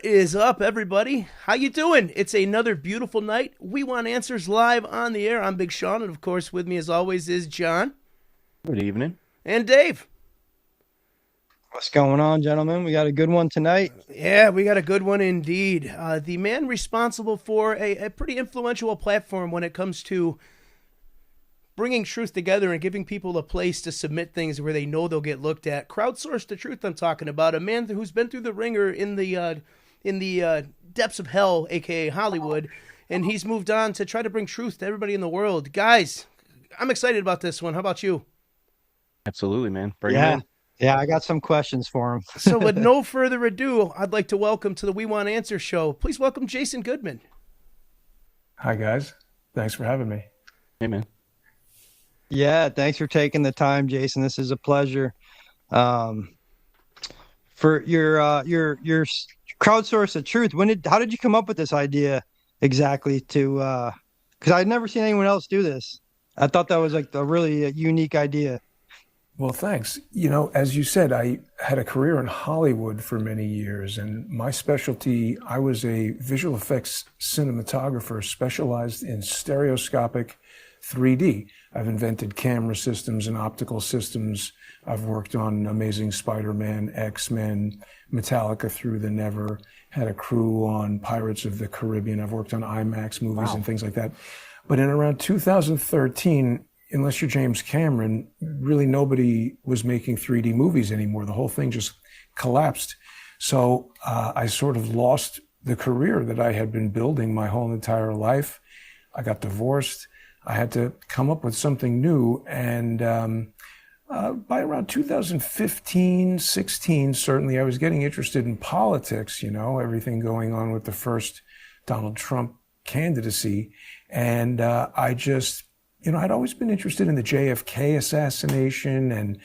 What is up, everybody? How you doing? It's another beautiful night. We Want Answers live on the air. I'm Big Sean, and of course, with me as always is John Good evening. and Dave. What's going on, gentlemen? We got a good one tonight. Yeah, we got a good one indeed. The man responsible for a pretty influential platform when it comes to bringing truth together and giving people a place to submit things where they know they'll get looked at. Crowdsource the truth. I'm talking about a man who's been through the ringer in the depths of hell, aka Hollywood, and he's moved on to try to bring truth to everybody in the world. Guys, I'm excited about this one. How about you? Absolutely, man. Bring him in. Yeah, I got some questions for him. So with no further ado, I'd like to welcome to the We Want Answers show. Please welcome Jason Goodman. Hi, guys. Thanks for having me. Hey, man. Yeah, thanks for taking the time, Jason. This is a pleasure. For your crowdsource the truth, how did you come up with this idea exactly? Because I'd never seen anyone else do this. I thought that was like a really unique idea. Well, thanks. You know, as you said, I had a career in Hollywood for many years, and my specialty, I was a visual effects cinematographer specialized in stereoscopic 3D. I've invented camera systems and optical systems. I've worked on Amazing Spider-Man, X-Men, Metallica Through the Never, had a crew on Pirates of the Caribbean. I've worked on IMAX movies and things like that. But in around 2013, unless you're James Cameron, really nobody was making 3D movies anymore. The whole thing just collapsed. So I sort of lost the career that I had been building my whole entire life. I got divorced. I had to come up with something new. And by around 2015, 16, certainly, I was getting interested in politics, you know, everything going on with the first Donald Trump candidacy. And I just, you know, I'd always been interested in the JFK assassination and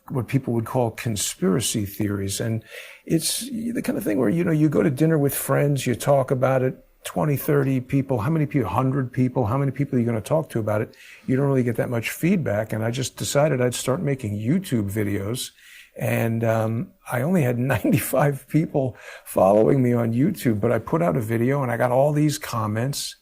what people would call conspiracy theories. And it's the kind of thing where, you know, you go to dinner with friends, you talk about it, 20, 30 people, how many people, 100 people, how many people are you going to talk to about it? You don't really get that much feedback. And I just decided I'd start making YouTube videos. And I only had 95 people following me on YouTube, but I put out a video and I got all these comments,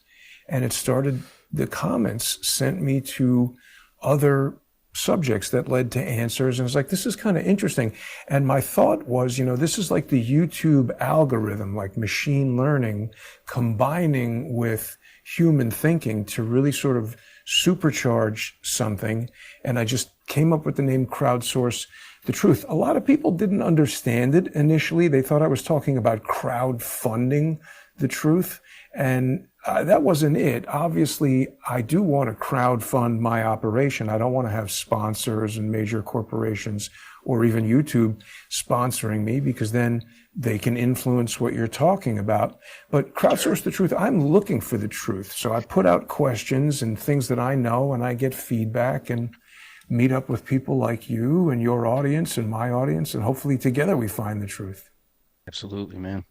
and it started, the comments sent me to other subjects that led to answers. And it's like, this is kind of interesting. And my thought was, you know, this is like the YouTube algorithm, like machine learning, combining with human thinking to really sort of supercharge something. And I just came up with the name Crowdsource the Truth. A lot of people didn't understand it initially. They thought I was talking about crowdfunding the truth. And that wasn't it. Obviously, I do want to crowdfund my operation. I don't want to have sponsors and major corporations or even YouTube sponsoring me, because then they can influence what you're talking about. But Crowdsource the Truth, I'm looking for the truth. So I put out questions and things that I know, and I get feedback and meet up with people like you and your audience and my audience, and hopefully together we find the truth. Absolutely, man.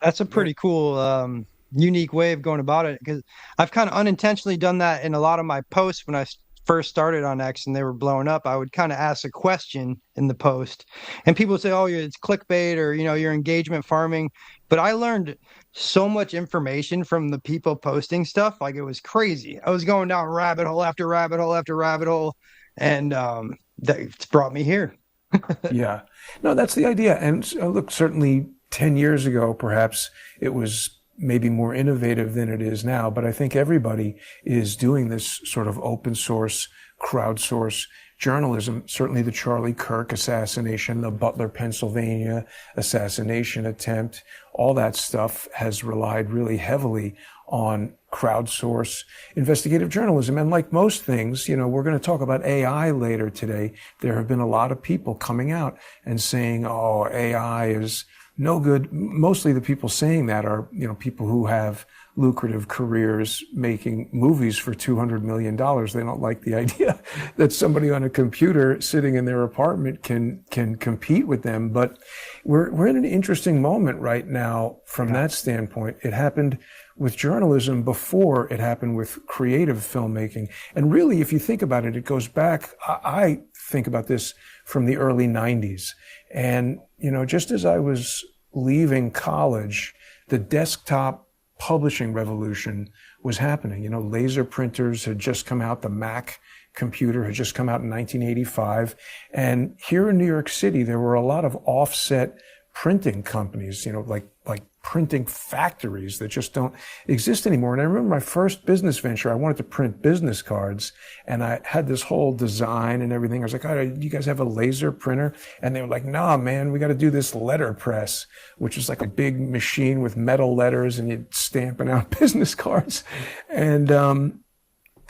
That's a pretty cool, unique way of going about it, because I've kind of unintentionally done that in a lot of my posts. When I first started on X and they were blowing up, I would kind of ask a question in the post, and people would say, oh, it's clickbait, or, you know, you're engagement farming. But I learned so much information from the people posting stuff. Like, it was crazy. I was going down rabbit hole after rabbit hole after rabbit hole, and that's brought me here. Yeah, no, that's the idea. And look, certainly 10 years ago, perhaps it was maybe more innovative than it is now, but I think everybody is doing this sort of open source, crowdsource journalism. Certainly the Charlie Kirk assassination, the Butler, Pennsylvania assassination attempt, all that stuff has relied really heavily on crowdsource investigative journalism. And like most things, you know, we're going to talk about AI later today. There have been a lot of people coming out and saying, oh, AI is no good. Mostly the people saying that are, you know, people who have lucrative careers making movies for $200 million. They don't like the idea that somebody on a computer sitting in their apartment can compete with them. But we're in an interesting moment right now from that standpoint. It happened with journalism before it happened with creative filmmaking. And really, if you think about it, it goes back, I think about this from the early 90s. And, you know, just as I was leaving college, the desktop publishing revolution was happening. You know, laser printers had just come out. The Mac computer had just come out in 1985. And here in New York City, there were a lot of offset printing companies, you know, like printing factories that just don't exist anymore. And I remember my first business venture, I wanted to print business cards, and I had this whole design and everything. I was like, oh, do you guys have a laser printer? And they were like, nah, man, we got to do this letterpress, which is like a big machine with metal letters, and you're stamping out business cards. And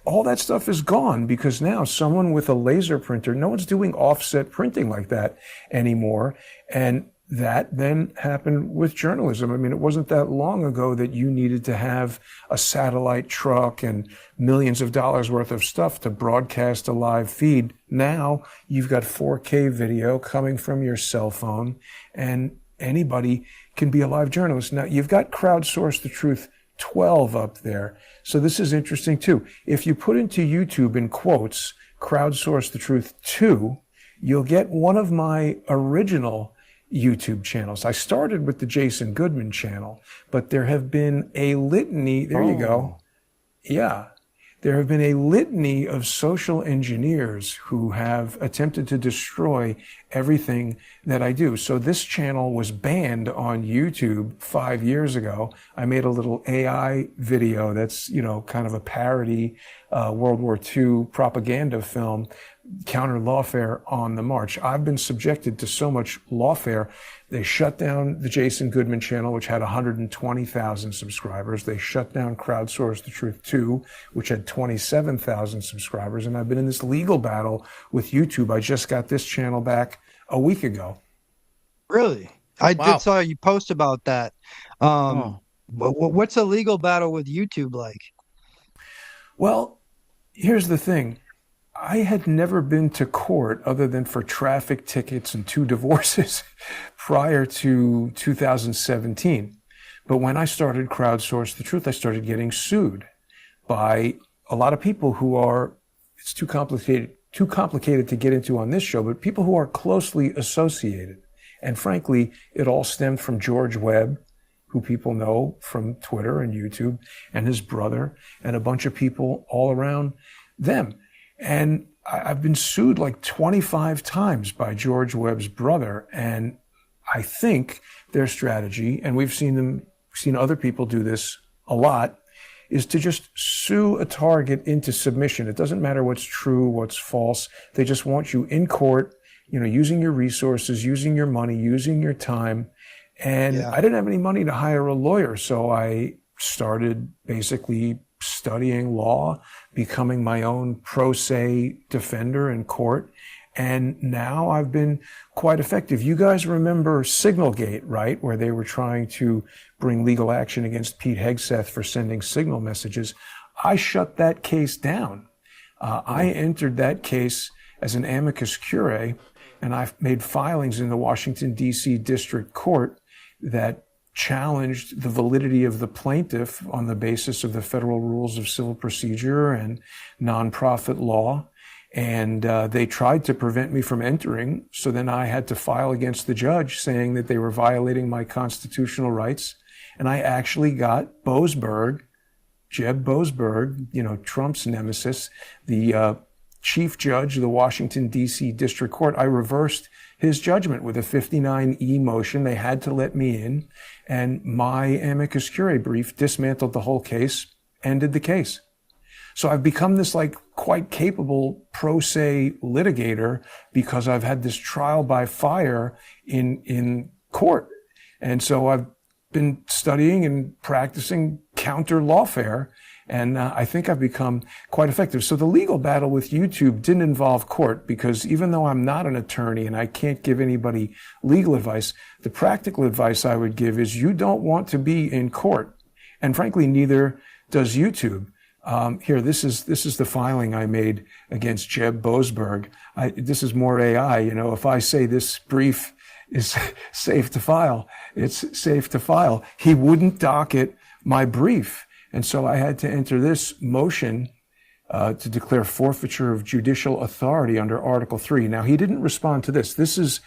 all that stuff is gone, because now someone with a laser printer, no one's doing offset printing like that anymore. And that then happened with journalism. I mean, it wasn't that long ago that you needed to have a satellite truck and millions of dollars worth of stuff to broadcast a live feed. Now you've got 4K video coming from your cell phone, and anybody can be a live journalist. Now you've got Crowdsource the Truth 12 up there. So this is interesting too. If you put into YouTube in quotes, Crowdsource the Truth 2, you'll get one of my original YouTube channels. I started with the Jason Goodman channel, but there have been a litany. There you go. Yeah. There have been a litany of social engineers who have attempted to destroy everything that I do. So this channel was banned on YouTube 5 years ago. I made a little AI video that's, you know, kind of a parody World War II propaganda film, Counter Lawfare on the March. I've been subjected to so much lawfare. They shut down the Jason Goodman channel, which had 120,000 subscribers. They shut down Crowdsource the Truth 2, which had 27,000 subscribers. And I've been in this legal battle with YouTube. I just got this channel back a week ago. Really? I did saw you post about that. What's a legal battle with YouTube like? Well, here's the thing. I had never been to court other than for traffic tickets and 2 divorces prior to 2017. But when I started Crowdsource the Truth, I started getting sued by a lot of people who are, it's too complicated to get into on this show, but people who are closely associated. And frankly, it all stemmed from George Webb, who people know from Twitter and YouTube, and his brother, and a bunch of people all around them. And I've been sued like 25 times by George Webb's brother. And I think their strategy, and we've seen other people do this a lot, is to just sue a target into submission. It doesn't matter what's true, what's false. They just want you in court, you know, using your resources, using your money, using your time. And I didn't have any money to hire a lawyer. So I started basically studying law, becoming my own pro se defender in court. And now I've been quite effective. You guys remember Signalgate, right? Where they were trying to bring legal action against Pete Hegseth for sending signal messages. I shut that case down. I entered that case as an amicus curiae, and I've made filings in the Washington, D.C. District Court that challenged the validity of the plaintiff on the basis of the federal rules of civil procedure and nonprofit law. And they tried to prevent me from entering. So then I had to file against the judge saying that they were violating my constitutional rights. And I actually got Boasberg, Jeb Boasberg, you know, Trump's nemesis, the chief judge of the Washington, D.C. District Court. I reversed his judgment with a 59E motion. They had to let me in. And my amicus curiae brief dismantled the whole case, ended the case. So I've become this like quite capable pro se litigator because I've had this trial by fire in court. And so I've been studying and practicing counter lawfare. And I think I've become quite effective. So the legal battle with YouTube didn't involve court because even though I'm not an attorney and I can't give anybody legal advice, the practical advice I would give is you don't want to be in court. And frankly, neither does YouTube. Here, this is the filing I made against Jeb Boasberg. This is more AI. You know, if I say this brief is safe to file, it's safe to file. He wouldn't docket my brief. And so I had to enter this motion to declare forfeiture of judicial authority under Article 3. Now, he didn't respond to this. This is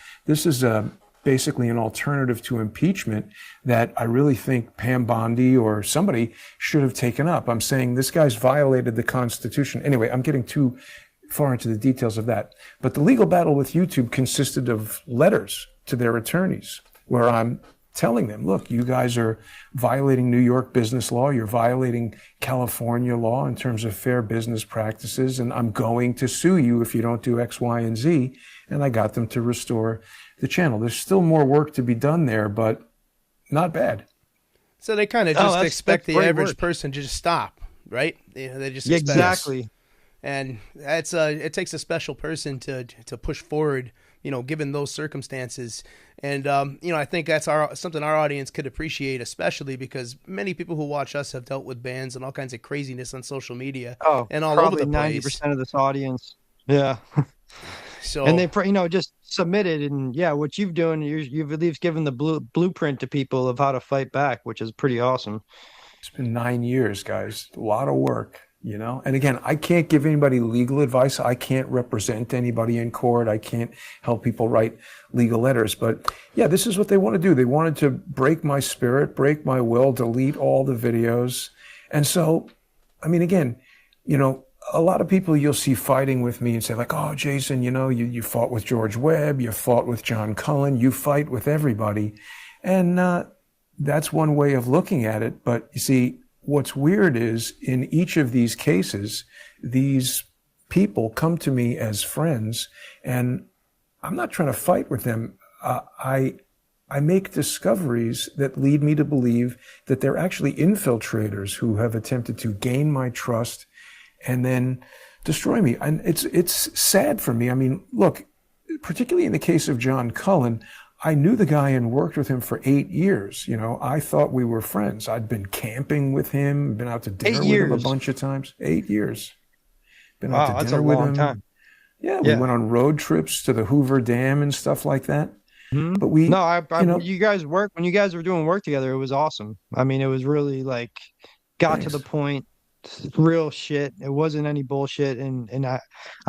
basically an alternative to impeachment that I really think Pam Bondi or somebody should have taken up. I'm saying this guy's violated the Constitution. Anyway, I'm getting too far into the details of that. But the legal battle with YouTube consisted of letters to their attorneys where I'm telling them, look, you guys are violating New York business law. You're violating California law in terms of fair business practices. And I'm going to sue you if you don't do X, Y, and Z. And I got them to restore the channel. There's still more work to be done there, but not bad. So they kind of just expect the average person to just stop, right? They just expect exactly. And that's it takes a special person to push forward, given those circumstances. And I think that's something our audience could appreciate, especially because many people who watch us have dealt with bans and all kinds of craziness on social media and all over the place. 90% of this audience, yeah. So and they just submitted, and what you've done, you've at least given the blueprint to people of how to fight back, which is pretty awesome. It's been 9 years, guys. A lot of work. And again, I can't give anybody legal advice. I can't represent anybody in court. I can't help people write legal letters. But yeah, this is what they want to do. They wanted to break my spirit, break my will, delete all the videos. And so, I mean, again, a lot of people you'll see fighting with me and say like, oh, Jason, you fought with George Webb, you fought with John Cullen, you fight with everybody. And that's one way of looking at it. But you see, what's weird is in each of these cases, these people come to me as friends, and I'm not trying to fight with them. I make discoveries that lead me to believe that they're actually infiltrators who have attempted to gain my trust and then destroy me. And it's sad for me. I mean, look, particularly in the case of John Cullen, I knew the guy and worked with him for 8 years. I thought we were friends. I'd been camping with him, been out to dinner with him a bunch of times. 8 years. Been out to dinner with him. That's a long time. Yeah, we went on road trips to the Hoover Dam and stuff like that. Mm-hmm. But you guys when you guys were doing work together, it was awesome. I mean, it was really got to the point. Real shit. It wasn't any bullshit, and I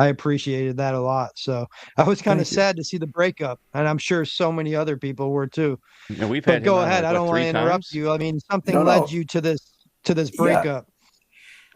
appreciated that a lot. So I was kind of sad to see the breakup, and I'm sure so many other people were too. But go ahead. I don't want to interrupt you. I mean, something led you to this breakup.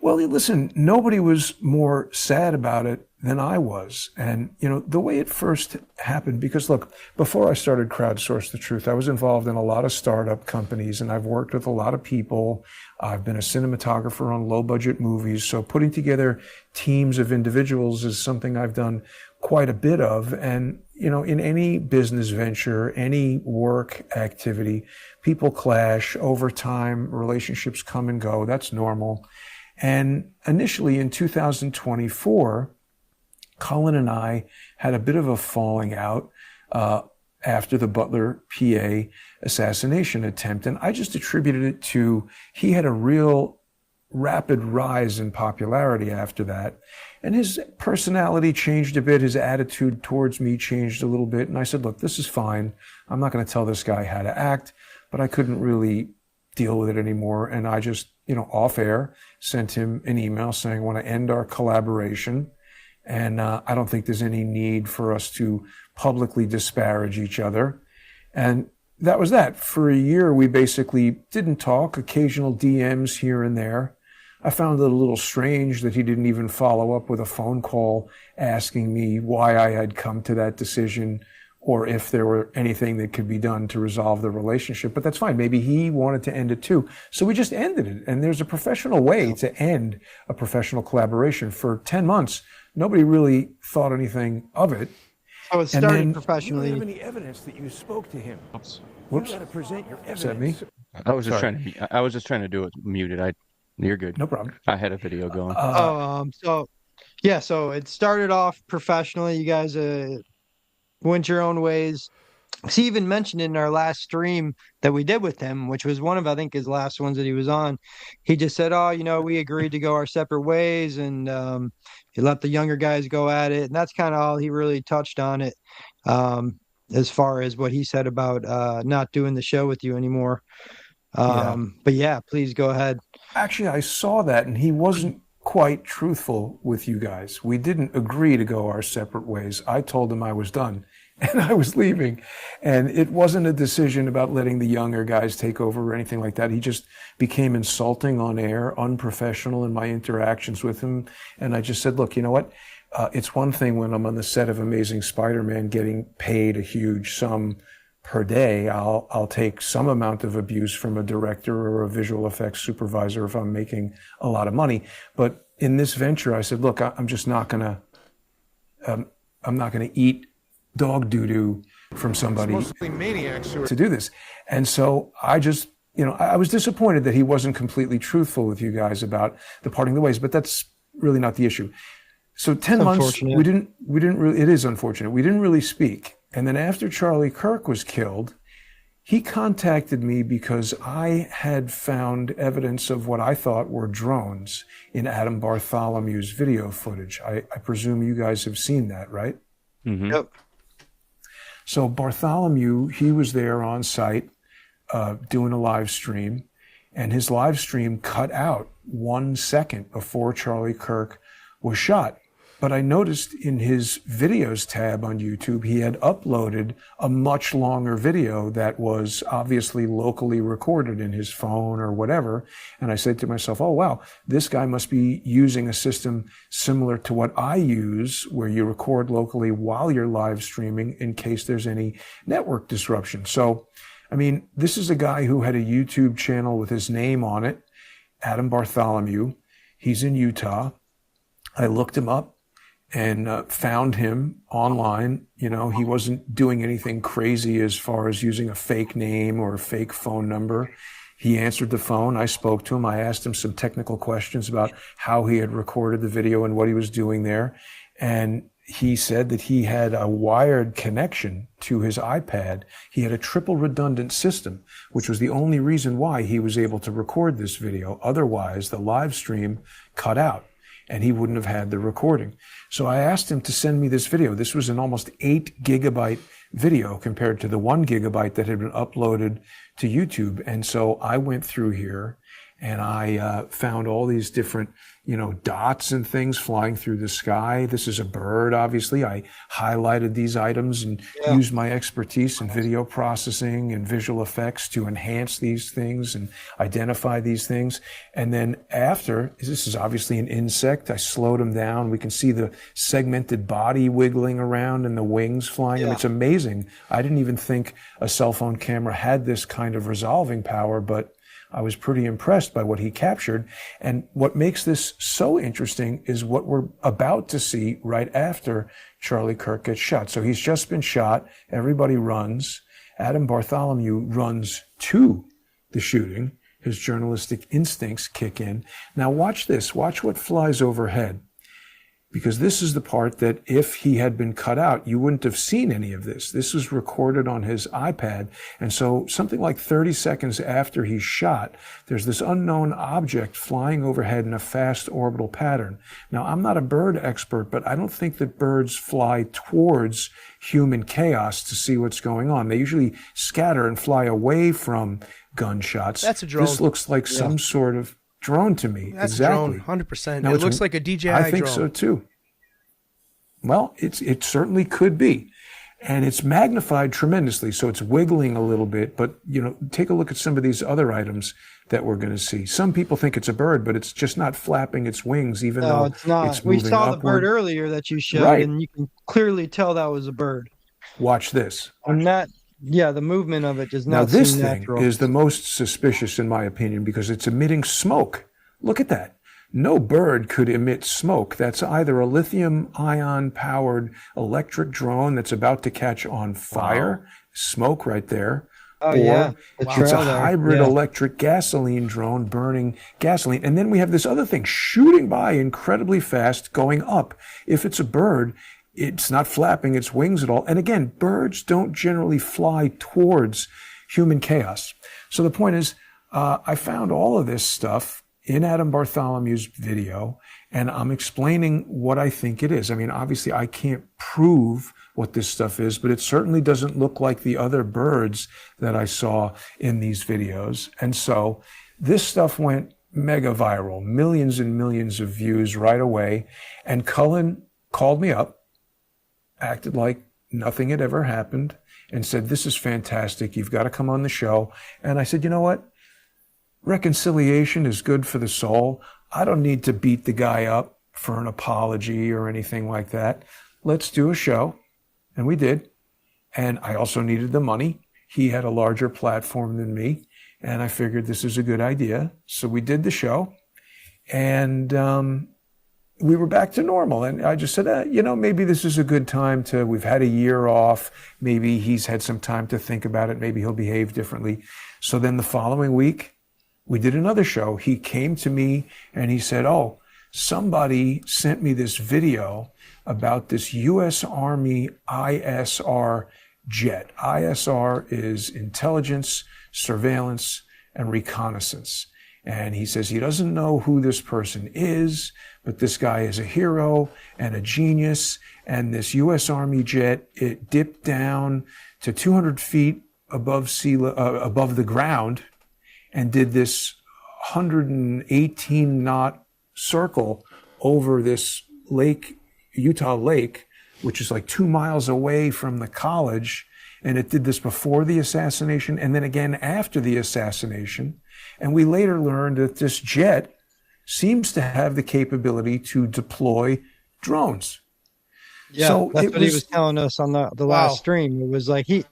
Well, listen, nobody was more sad about it than I was. And, the way it first happened, because look, before I started Crowdsource the Truth, I was involved in a lot of startup companies, and I've worked with a lot of people. I've been a cinematographer on low budget movies. So putting together teams of individuals is something I've done quite a bit of. And, in any business venture, any work activity, people clash over time, relationships come and go. That's normal. And initially in 2024, Cullen and I had a bit of a falling out after the Butler, PA assassination attempt. And I just attributed it to he had a real rapid rise in popularity after that. And his personality changed a bit. His attitude towards me changed a little bit. And I said, look, this is fine. I'm not going to tell this guy how to act, but I couldn't really deal with it anymore. And I just, off air, sent him an email saying, I want to end our collaboration. And I don't think there's any need for us to publicly disparage each other. And that was that. For a year, we basically didn't talk, occasional DMs here and there. I found it a little strange that he didn't even follow up with a phone call asking me why I had come to that decision or if there were anything that could be done to resolve the relationship. But that's fine. Maybe he wanted to end it too. So we just ended it. And there's a professional way to end a professional collaboration. For 10 months, nobody really thought anything of it. So it started professionally. You don't have any evidence that you spoke to him. Oops. You got to present your evidence. Is that me? I was just trying to do it muted. You're good. No problem. I had a video going. So it started off professionally. You guys went your own ways. He even mentioned in our last stream that we did with him, which was one of, I think, his last ones that he was on. He just said, we agreed to go our separate ways, and he let the younger guys go at it. And that's kind of all he really touched on it, as far as what he said about not doing the show with you anymore. But yeah, please go ahead. Actually, I saw that, and he wasn't quite truthful with you guys. We didn't agree to go our separate ways. I told him I was done. and I was leaving. And it wasn't a decision about letting the younger guys take over or anything like that. He just became insulting on air, unprofessional in my interactions with him. And I just said, look, you know what? It's one thing when I'm on the set of Amazing Spider-Man getting paid a huge sum per day. I'll take some amount of abuse from a director or a visual effects supervisor if I'm making a lot of money. But in this venture, I said, look, I'm just not going to, I'm not going to eat dog doo-doo from somebody to do this. And so I just, I was disappointed that he wasn't completely truthful with you guys about the parting of the ways, but that's really not the issue. So 10 months, we didn't really, it is unfortunate. We didn't really speak. And then after Charlie Kirk was killed, he contacted me because I had found evidence of what I thought were drones in Adam Bartholomew's video footage. I presume you guys have seen that, right? Mm-hmm. Yep. So Bartholomew, he was there on site doing a live stream, and his live stream cut out 1 second before Charlie Kirk was shot. But I noticed in his videos tab on YouTube, he had uploaded a much longer video that was obviously locally recorded in his phone or whatever. And I said to myself, oh, wow, this guy must be using a system similar to what I use, where you record locally while you're live streaming in case there's any network disruption. So, I mean, this is a guy who had a YouTube channel with his name on it, Adam Bartholomew. He's in Utah. I looked him up and found him online. He wasn't doing anything crazy as far as using a fake name or a fake phone number. He answered the phone. I spoke to him. I asked him some technical questions about how he had recorded the video and what he was doing there. And he said that he had a wired connection to his iPad. He had a triple redundant system, which was the only reason why he was able to record this video. Otherwise, the live stream cut out, and he wouldn't have had the recording. So I asked him to send me this video. This was an almost 8 gigabyte video compared to the 1 gigabyte that had been uploaded to YouTube. And so I went through here and I found all these different, dots and things flying through the sky. This is a bird, obviously. I highlighted these items and used my expertise in video processing and visual effects to enhance these things and identify these things. And then after, this is obviously an insect. I slowed him down. We can see the segmented body wiggling around and the wings flying. It's amazing. I didn't even think a cell phone camera had this kind of resolving power, but I was pretty impressed by what he captured. And what makes this so interesting is what we're about to see right after Charlie Kirk gets shot. So he's just been shot. Everybody runs. Adam Bartholomew runs to the shooting. His journalistic instincts kick in. Now watch this. Watch what flies overhead. Because this is the part that if he had been cut out, you wouldn't have seen any of this. This was recorded on his iPad. And so something like 30 seconds after he's shot, there's this unknown object flying overhead in a fast orbital pattern. Now, I'm not a bird expert, but I don't think that birds fly towards human chaos to see what's going on. They usually scatter and fly away from gunshots. That's a drone. This looks like some sort of drone to me. That's exactly. a drone, 100%. Now, it looks like a DJI drone. I think so too. Well, it certainly could be. And it's magnified tremendously, so it's wiggling a little bit. But, take a look at some of these other items that we're going to see. Some people think it's a bird, but it's just not flapping its wings, even though it's not. It's moving we saw upward. The bird earlier that you showed, and you can clearly tell that was a bird. Watch this. And the movement of it does not Now, this seem thing natural. is the most suspicious, in my opinion, because it's emitting smoke. Look at that. No bird could emit smoke. That's either a lithium-ion powered electric drone that's about to catch on fire, smoke right there, or it's a hybrid electric gasoline drone burning gasoline. And then we have this other thing shooting by incredibly fast, going up. If it's a bird, it's not flapping its wings at all. And again, birds don't generally fly towards human chaos. So the point is, I found all of this stuff in Adam Bartholomew's video, and I'm explaining what I think it is. I mean, obviously, I can't prove what this stuff is, but it certainly doesn't look like the other birds that I saw in these videos. And so this stuff went mega viral, millions and millions of views right away. And Cullen called me up, acted like nothing had ever happened, and said, "This is fantastic. You've got to come on the show." And I said, "You know what? Reconciliation is good for the soul. I don't need to beat the guy up for an apology or anything like that. Let's do a show." And we did. And I also needed the money. He had a larger platform than me, and I figured this is a good idea. So we did the show, and we were back to normal. And I just said, maybe this is a good time we've had a year off. Maybe he's had some time to think about it. Maybe he'll behave differently. So then the following week, we did another show. He came to me and he said, "Oh, somebody sent me this video about this U.S. Army ISR jet." ISR is intelligence, surveillance, and reconnaissance. And he says he doesn't know who this person is, but this guy is a hero and a genius. And this U.S. Army jet, it dipped down to 200 feet above the ground and did this 118 knot circle over this lake, Utah Lake, which is like 2 miles away from the college. And it did this before the assassination and then again after the assassination. And we later learned that this jet seems to have the capability to deploy drones. Yeah, so that's what he was telling us on the last stream. It was like he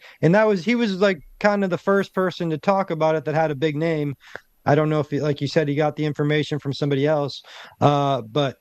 was like kind of the first person to talk about it that had a big name. I don't know if, like you said, he got the information from somebody else. But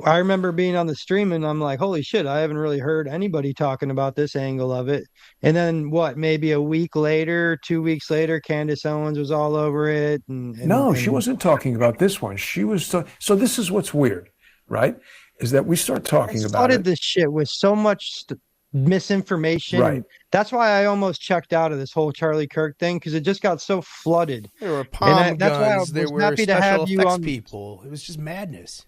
I remember being on the stream and I'm like, holy shit, I haven't really heard anybody talking about this angle of it. And then maybe a week later, 2 weeks later, Candace Owens was all over it. No, she wasn't talking about this one. She was. So this is what's weird, right? Is that we start talking about it. This shit with so much misinformation. Right. That's why I almost checked out of this whole Charlie Kirk thing, because it just got so flooded. There were palm guns. There were special effects people. It was just madness.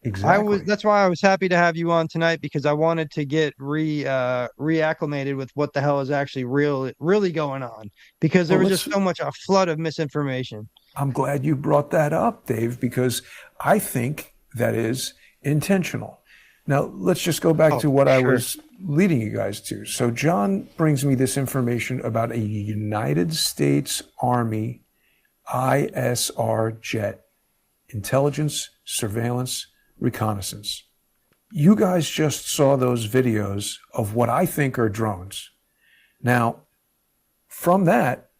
Exactly. That's why I was happy to have you on tonight, because I wanted to get reacclimated with what the hell is actually really going on, because there was just so much a flood of misinformation. I'm glad you brought that up, Dave, because I think that is intentional. Now, let's just go back to what I was leading you guys to. So John brings me this information about a United States Army ISR jet, intelligence, surveillance, reconnaissance. You guys just saw those videos of what I think are drones. Now, from that,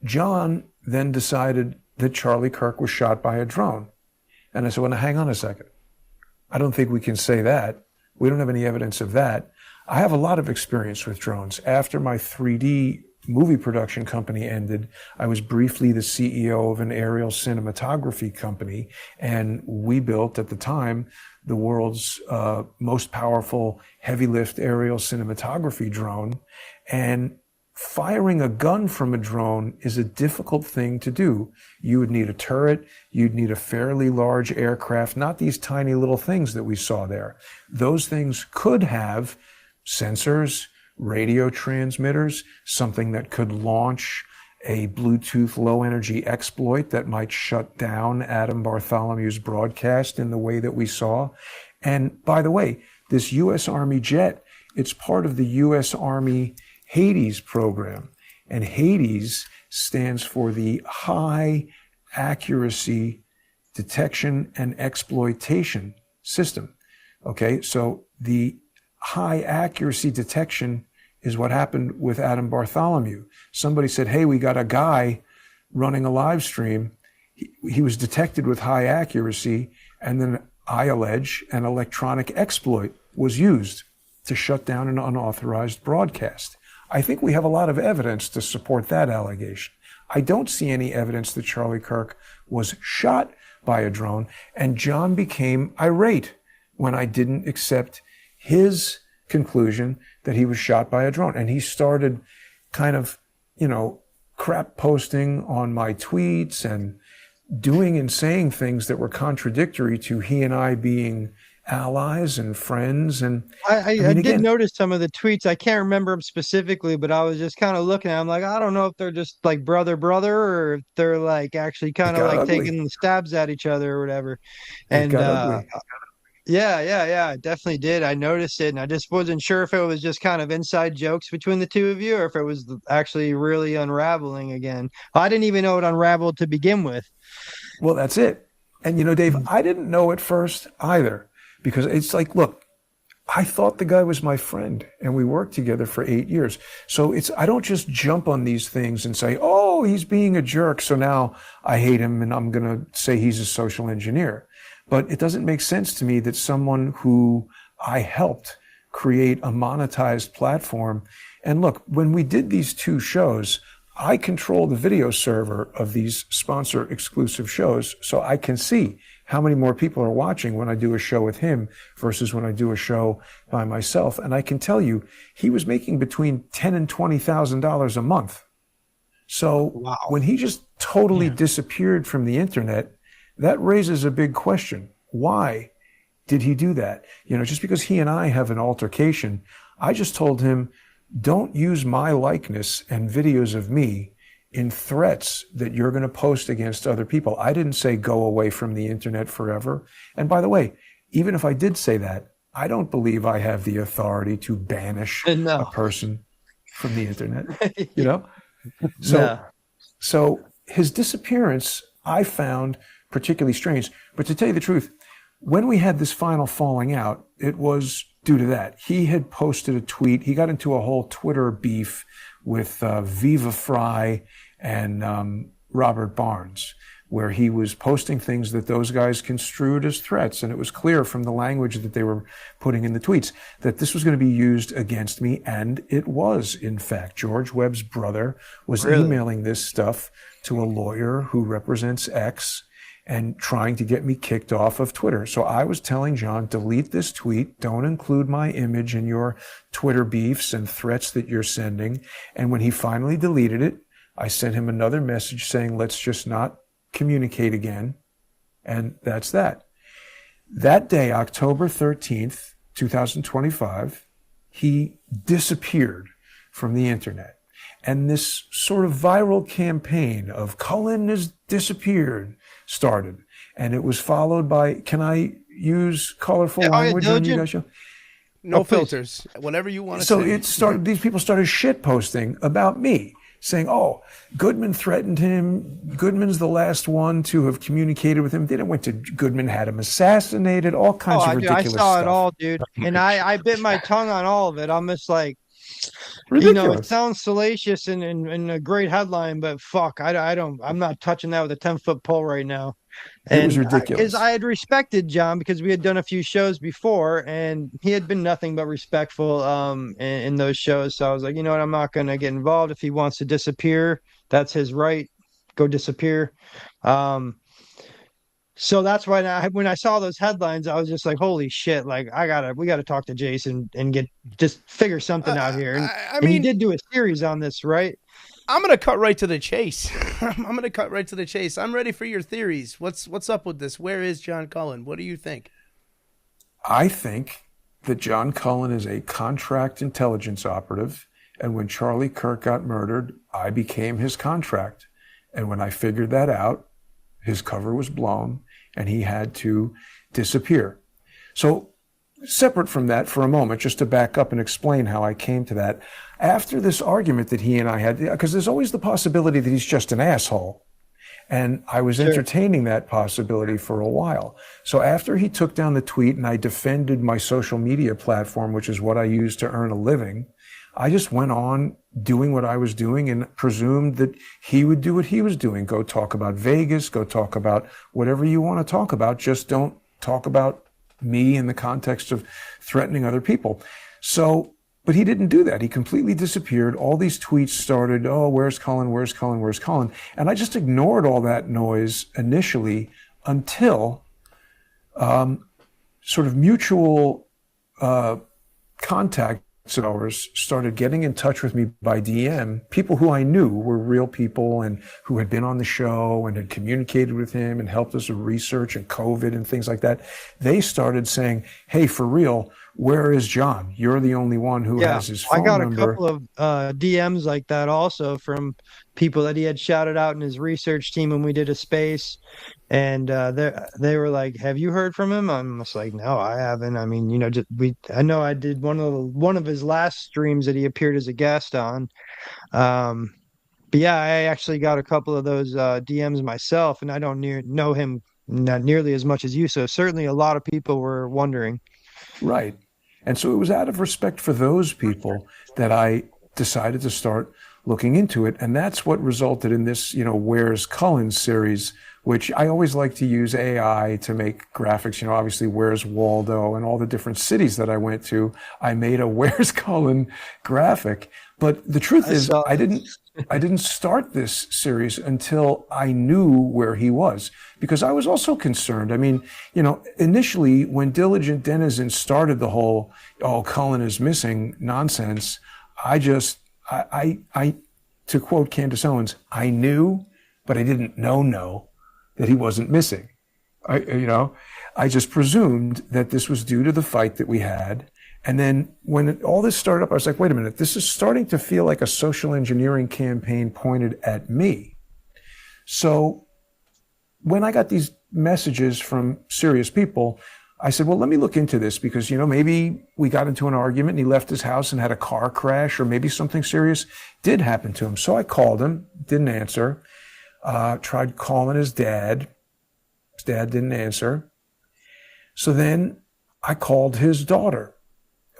John then decided that Charlie Kirk was shot by a drone. And I said, well, now hang on a second. I don't think we can say that. We don't have any evidence of that. I have a lot of experience with drones. After my 3D movie production company ended, I was briefly the CEO of an aerial cinematography company, and we built, at the time, the world's most powerful heavy lift aerial cinematography drone. And firing a gun from a drone is a difficult thing to do. You would need a turret, you'd need a fairly large aircraft, not these tiny little things that we saw there. Those things could have sensors, radio transmitters, something that could launch a Bluetooth low energy exploit that might shut down Adam Bartholomew's broadcast in the way that we saw. And by the way, this U.S. Army jet, it's part of the U.S. Army Hades program. And Hades stands for the High Accuracy Detection and Exploitation System. Okay, so the high accuracy detection is what happened with Adam Bartholomew. Somebody said, hey, we got a guy running a live stream. He was detected with high accuracy, and then I allege an electronic exploit was used to shut down an unauthorized broadcast. I think we have a lot of evidence to support that allegation. I don't see any evidence that Charlie Kirk was shot by a drone, and John became irate when I didn't accept his conclusion that he was shot by a drone. And he started kind of, crap posting on my tweets and doing and saying things that were contradictory to he and I being allies and friends. And I did notice some of the tweets. I can't remember them specifically, but I was just kind of looking at them like, I don't know if they're just like brother, or if they're like actually kind of like taking stabs at each other or whatever. And Yeah, I definitely did. I noticed it, and I just wasn't sure if it was just kind of inside jokes between the two of you, or if it was actually really unraveling again. I didn't even know it unraveled to begin with. Well, that's it. And Dave, I didn't know at first either, because it's like, look, I thought the guy was my friend, and we worked together for 8 years. So I don't just jump on these things and say, oh, he's being a jerk, so now I hate him and I'm going to say he's a social engineer. But it doesn't make sense to me that someone who I helped create a monetized platform. And look, when we did these 2 shows, I control the video server of these sponsor exclusive shows, so I can see how many more people are watching when I do a show with him versus when I do a show by myself. And I can tell you, he was making between $10,000 and $20,000 a month. So wow. When he just totally disappeared from the internet, that raises a big question. Why did he do that? Just because he and I have an altercation, I just told him, don't use my likeness and videos of me in threats that you're going to post against other people. I didn't say go away from the internet forever. And by the way, even if I did say that, I don't believe I have the authority to banish a person from the internet, So his disappearance, I found particularly strange. But to tell you the truth, when we had this final falling out, it was due to that. He had posted a tweet. He got into a whole Twitter beef with Viva Fry and Robert Barnes, where he was posting things that those guys construed as threats. And it was clear from the language that they were putting in the tweets that this was going to be used against me. And it was, in fact. George Webb's brother was emailing this stuff to a lawyer who represents X and trying to get me kicked off of Twitter. So I was telling John, delete this tweet. Don't include my image in your Twitter beefs and threats that you're sending. And when he finally deleted it, I sent him another message saying, let's just not communicate again. And that's that. That day, October 13th, 2025, he disappeared from the internet. And this sort of viral campaign of Cullen has disappeared started. And it was followed by, can I use colorful language on you guys' show? No filters. Whatever you want to say. So it started, these people started shit posting about me, saying, oh, Goodman threatened him. Goodman's the last one to have communicated with him. Then it went to Goodman had him assassinated, all kinds of ridiculous stuff. I saw it all, dude. And I bit my tongue on all of it. I'm just like, ridiculous. It sounds salacious and a great headline, but fuck, I'm not touching that with a 10-foot pole right now. It was ridiculous. Because I had respected John because we had done a few shows before, and he had been nothing but respectful in those shows. So I was like, you know what, I'm not going to get involved. If he wants to disappear, that's his right. Go disappear. So that's why when I saw those headlines, I was just like, holy shit, like we gotta talk to Jason and just figure something out here. And, I mean, he did do a series on this, right? I'm going to cut right to the chase. I'm ready for your theories. What's up with this? Where is John Cullen? What do you think? I think that John Cullen is a contract intelligence operative. And when Charlie Kirk got murdered, I became his contract. And when I figured that out, his cover was blown and he had to disappear. So separate from that for a moment, just to back up and explain how I came to that. After this argument that he and I had, because there's always the possibility that he's just an asshole. And I was entertaining that possibility for a while. So after he took down the tweet and I defended my social media platform, which is what I use to earn a living, I just went on doing what I was doing and presumed that he would do what he was doing. Go talk about Vegas, go talk about whatever you want to talk about. Just don't talk about me in the context of threatening other people. So, but he didn't do that. He completely disappeared. All these tweets started, oh, where's Cullen? Where's Cullen? Where's Cullen? And I just ignored all that noise initially until sort of mutual contact of ours started getting in touch with me by DM, people who I knew were real people and who had been on the show and had communicated with him and helped us with research and COVID and things like that. They started saying, hey, for real, where is John? You're the only one who has his phone number. I got a couple of DMs like that also from people that he had shouted out in his research team when we did a space. And they were like, "Have you heard from him?" I'm just like, "No, I haven't." I mean, I know I did one of his last streams that he appeared as a guest on. But yeah, I actually got a couple of those DMs myself, and I don't know him not nearly as much as you. So certainly a lot of people were wondering. Right. And so it was out of respect for those people that I decided to start looking into it. And that's what resulted in this, Where's Cullen series, which I always like to use AI to make graphics. Obviously, Where's Waldo and all the different cities that I went to. I made a Where's Cullen graphic. But the truth is, I didn't start this series until I knew where he was, because I was also concerned. I mean, initially when Diligent Denizen started the whole, Cullen is missing nonsense, I to quote Candace Owens, I knew, but I didn't know that he wasn't missing. I just presumed that this was due to the fight that we had. And then when all this started up, I was like, wait a minute, this is starting to feel like a social engineering campaign pointed at me. So when I got these messages from serious people, I said, well, let me look into this, because, maybe we got into an argument and he left his house and had a car crash, or maybe something serious did happen to him. So I called him, didn't answer. Tried calling his dad. His dad didn't answer. So then I called his daughter,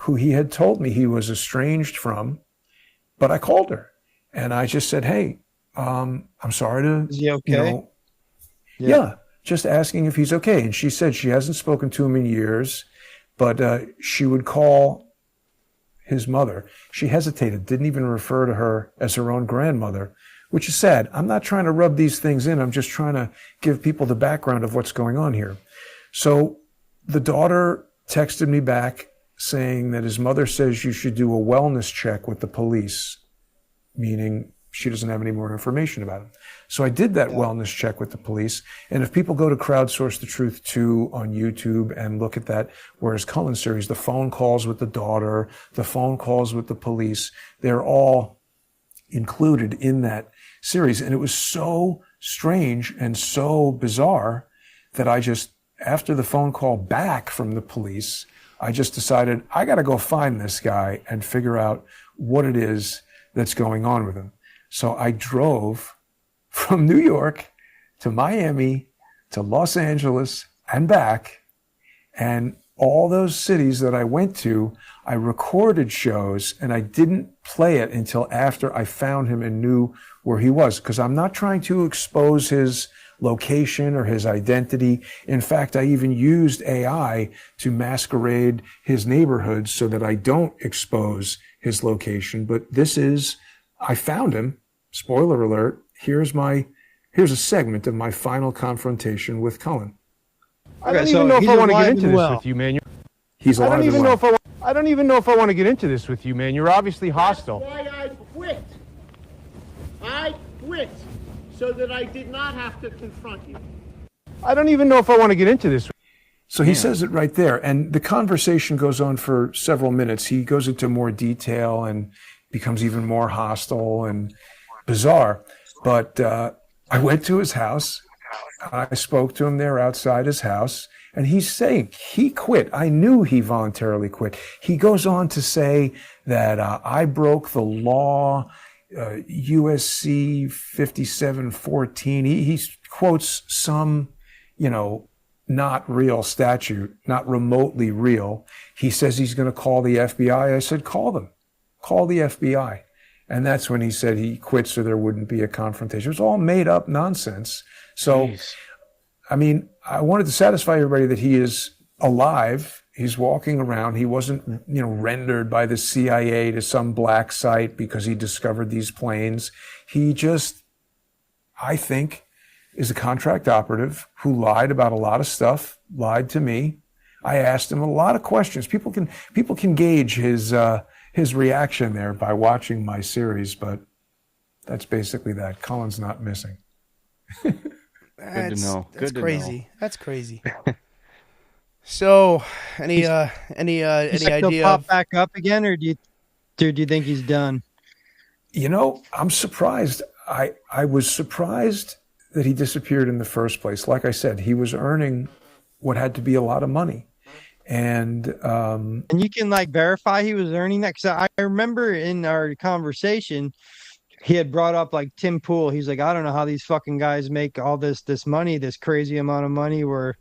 who he had told me he was estranged from, but I called her and I just said, hey, I'm sorry to, is he okay? Yeah, just asking if he's okay. And she said she hasn't spoken to him in years, but she would call his mother. She hesitated, didn't even refer to her as her own grandmother, which is sad. I'm not trying to rub these things in. I'm just trying to give people the background of what's going on here. So the daughter texted me back saying that his mother says you should do a wellness check with the police, meaning she doesn't have any more information about him. So I did that wellness check with the police. And if people go to Crowdsource the Truth 2 on YouTube and look at that Where's Cullen series, the phone calls with the daughter, the phone calls with the police, they're all included in that series. And it was so strange and so bizarre that I just, after the phone call back from the police, I just decided I got to go find this guy and figure out what it is that's going on with him. So I drove from New York to Miami to Los Angeles and back. And all those cities that I went to, I recorded shows and I didn't play it until after I found him and knew where he was, because I'm not trying to expose his location or his identity. In fact, I even used AI to masquerade his neighborhood so that I don't expose his location. But I found him. Spoiler alert. Here's a segment of my final confrontation with Cullen. I don't even know if I want to get into this with you, man. He's alive. I don't even know if I want to get into this with you, man. You're obviously hostile. That's why I quit. I quit so that I did not have to confront you. I don't even know if I want to get into this. So he says it right there. And the conversation goes on for several minutes. He goes into more detail and becomes even more hostile and bizarre. But I went to his house. I spoke to him there outside his house. And he's saying he quit. I knew he voluntarily quit. He goes on to say that I broke the law, USC 5714. He quotes some, not real statute, not remotely real. He says he's going to call the FBI. I said, call them. Call the FBI. And that's when he said he quit so there wouldn't be a confrontation. It was all made up nonsense. So, jeez. I mean, I wanted to satisfy everybody that he is alive. He's walking around. He wasn't, rendered by the CIA to some black site because he discovered these planes. He just, I think, is a contract operative who lied about a lot of stuff, lied to me. I asked him a lot of questions. People can gauge his reaction there by watching my series, but that's basically that. Cullen's not missing. Good to know. That's crazy. That's crazy. So, any idea? Pop back up again, or do you think he's done? I'm surprised. I was surprised that he disappeared in the first place. Like I said, he was earning what had to be a lot of money. And you can like verify he was earning that, because I remember in our conversation he had brought up like Tim Pool. He's like, I don't know how these fucking guys make all this money, this crazy amount of money, where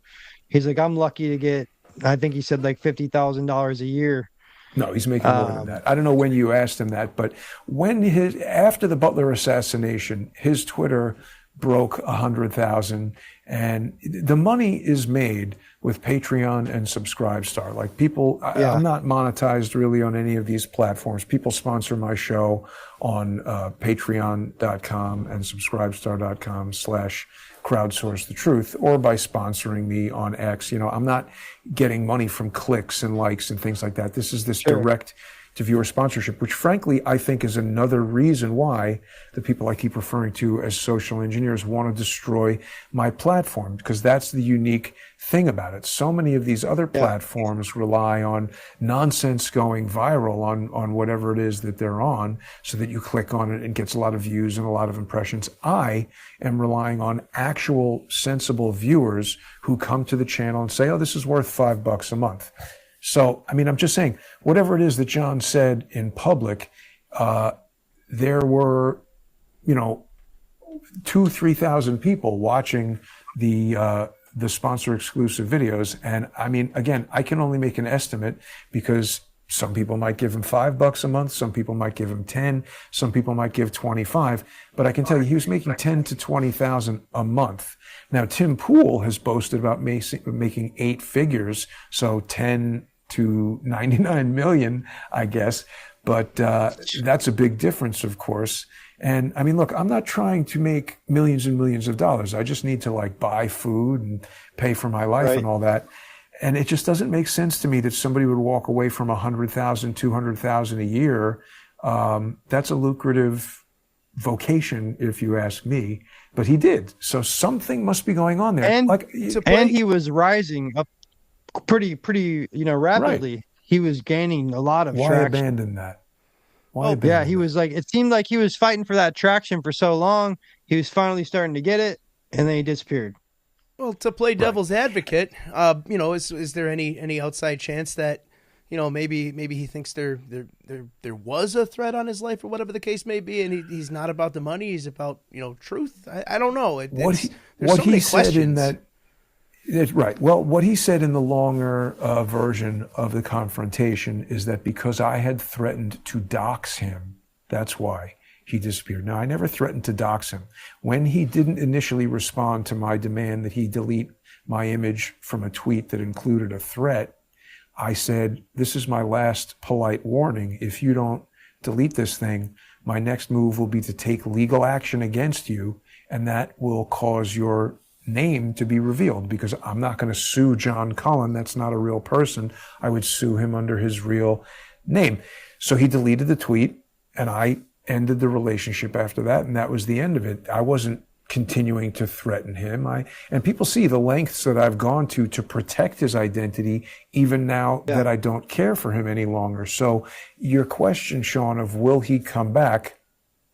he's like, I'm lucky to get, I think he said like $50,000 a year. No, he's making more than that. I don't know when you asked him that, but when after the Butler assassination, his Twitter broke 100,000, and the money is made with Patreon and Subscribestar. Like people, I'm not monetized really on any of these platforms. People sponsor my show on patreon.com and subscribestar.com/crowdsource the truth, or by sponsoring me on X. I'm not getting money from clicks and likes and things like that. This is direct to viewer sponsorship, which frankly I think is another reason why the people I keep referring to as social engineers want to destroy my platform, because that's the unique thing about it. So many of these other platforms rely on nonsense going viral on whatever it is that they're on, so that you click on it and gets a lot of views and a lot of impressions. I am relying on actual sensible viewers who come to the channel and say, oh, this is worth $5 a month. So, I mean, I'm just saying, whatever it is that John said in public, there were, 2,000-3,000 people watching the sponsor exclusive videos. And I mean, again, I can only make an estimate, because some people might give him $5 a month. Some people might give him 10. Some people might give 25. But I can tell you, he was making 10 to 20,000 a month. Now, Tim Pool has boasted about making 8 figures. So 10 to 99 million, I guess. But that's a big difference, of course. And I mean, look, I'm not trying to make millions and millions of dollars. I just need to like buy food and pay for my life and all that. And it just doesn't make sense to me that somebody would walk away from 100,000, 200,000 a year. That's a lucrative vocation, if you ask me. But he did. So something must be going on there. And, and he was rising up pretty, rapidly. Right. He was gaining a lot of traction. Why abandon that? Yeah, he was like, it seemed like he was fighting for that traction for so long. He was finally starting to get it, and then he disappeared. Well, to play devil's advocate, is there any outside chance that, maybe he thinks there was a threat on his life, or whatever the case may be, and he's not about the money, he's about truth. I don't know. What he said in that. Right. Well, what he said in the longer version of the confrontation is that because I had threatened to dox him, that's why he disappeared. Now, I never threatened to dox him. When he didn't initially respond to my demand that he delete my image from a tweet that included a threat, I said, this is my last polite warning. If you don't delete this thing, my next move will be to take legal action against you, and that will cause your name to be revealed, because I'm not going to sue John Cullen. That's not a real person. I would sue him under his real name. So he deleted the tweet, and I ended the relationship after that, and that was the end of it. I wasn't continuing to threaten him. And people see the lengths that I've gone to protect his identity, even now that I don't care for him any longer. So your question, Sean, of will he come back?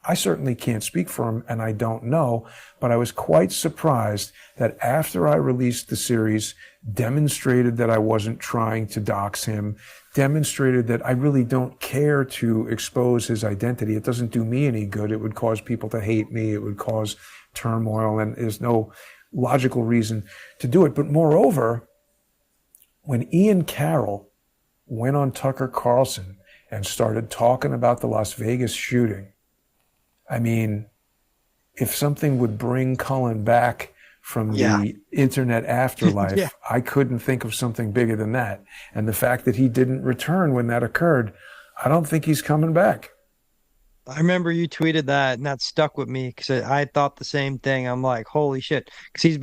I certainly can't speak for him, and I don't know, but I was quite surprised that after I released the series, demonstrated that I wasn't trying to dox him, demonstrated that I really don't care to expose his identity. It doesn't do me any good. It would cause people to hate me. It would cause turmoil, and there's no logical reason to do it. But moreover, when Ian Carroll went on Tucker Carlson and started talking about the Las Vegas shooting, I mean, if something would bring Cullen back from the internet afterlife, I couldn't think of something bigger than that. And the fact that he didn't return when that occurred, I don't think he's coming back. I remember you tweeted that, and that stuck with me because I thought the same thing. I'm like, holy shit. Because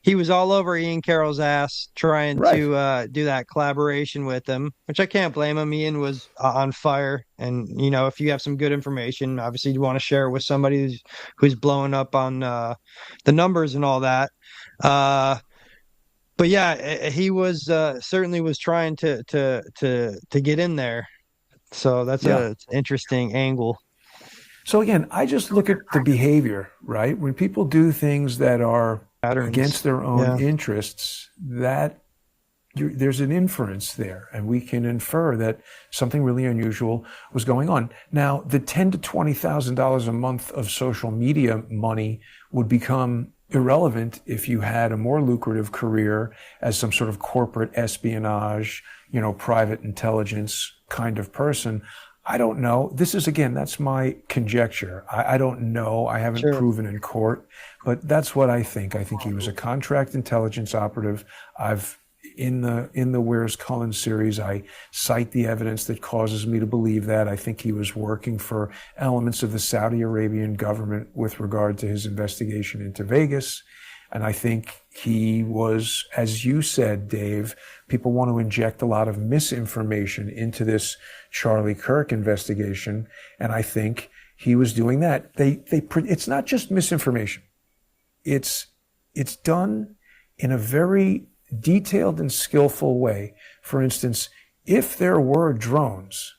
he was all over Ian Carroll's ass trying to do that collaboration with him, which I can't blame him. Ian was on fire. And, if you have some good information, obviously you want to share it with somebody who's blowing up on the numbers and all that. But yeah, he was certainly was trying to get in there. So that's an interesting angle. So again, I just look at the behavior, right? When people do things that are against their own interests, there's an inference there, and we can infer that something really unusual was going on. Now, the $10,000 to $20,000 a month of social media money would become irrelevant if you had a more lucrative career as some sort of corporate espionage, private intelligence kind of person. I don't know. That's my conjecture. I don't know. I haven't proven in court, but that's what I think. I think he was a contract intelligence operative. In the Where's Cullen series, I cite the evidence that causes me to believe that. I think he was working for elements of the Saudi Arabian government with regard to his investigation into Vegas. And I think he was, as you said, Dave, people want to inject a lot of misinformation into this Charlie Kirk investigation. And I think he was doing that. It's not just misinformation. It's done in a very detailed and skillful way. For instance, if there were drones,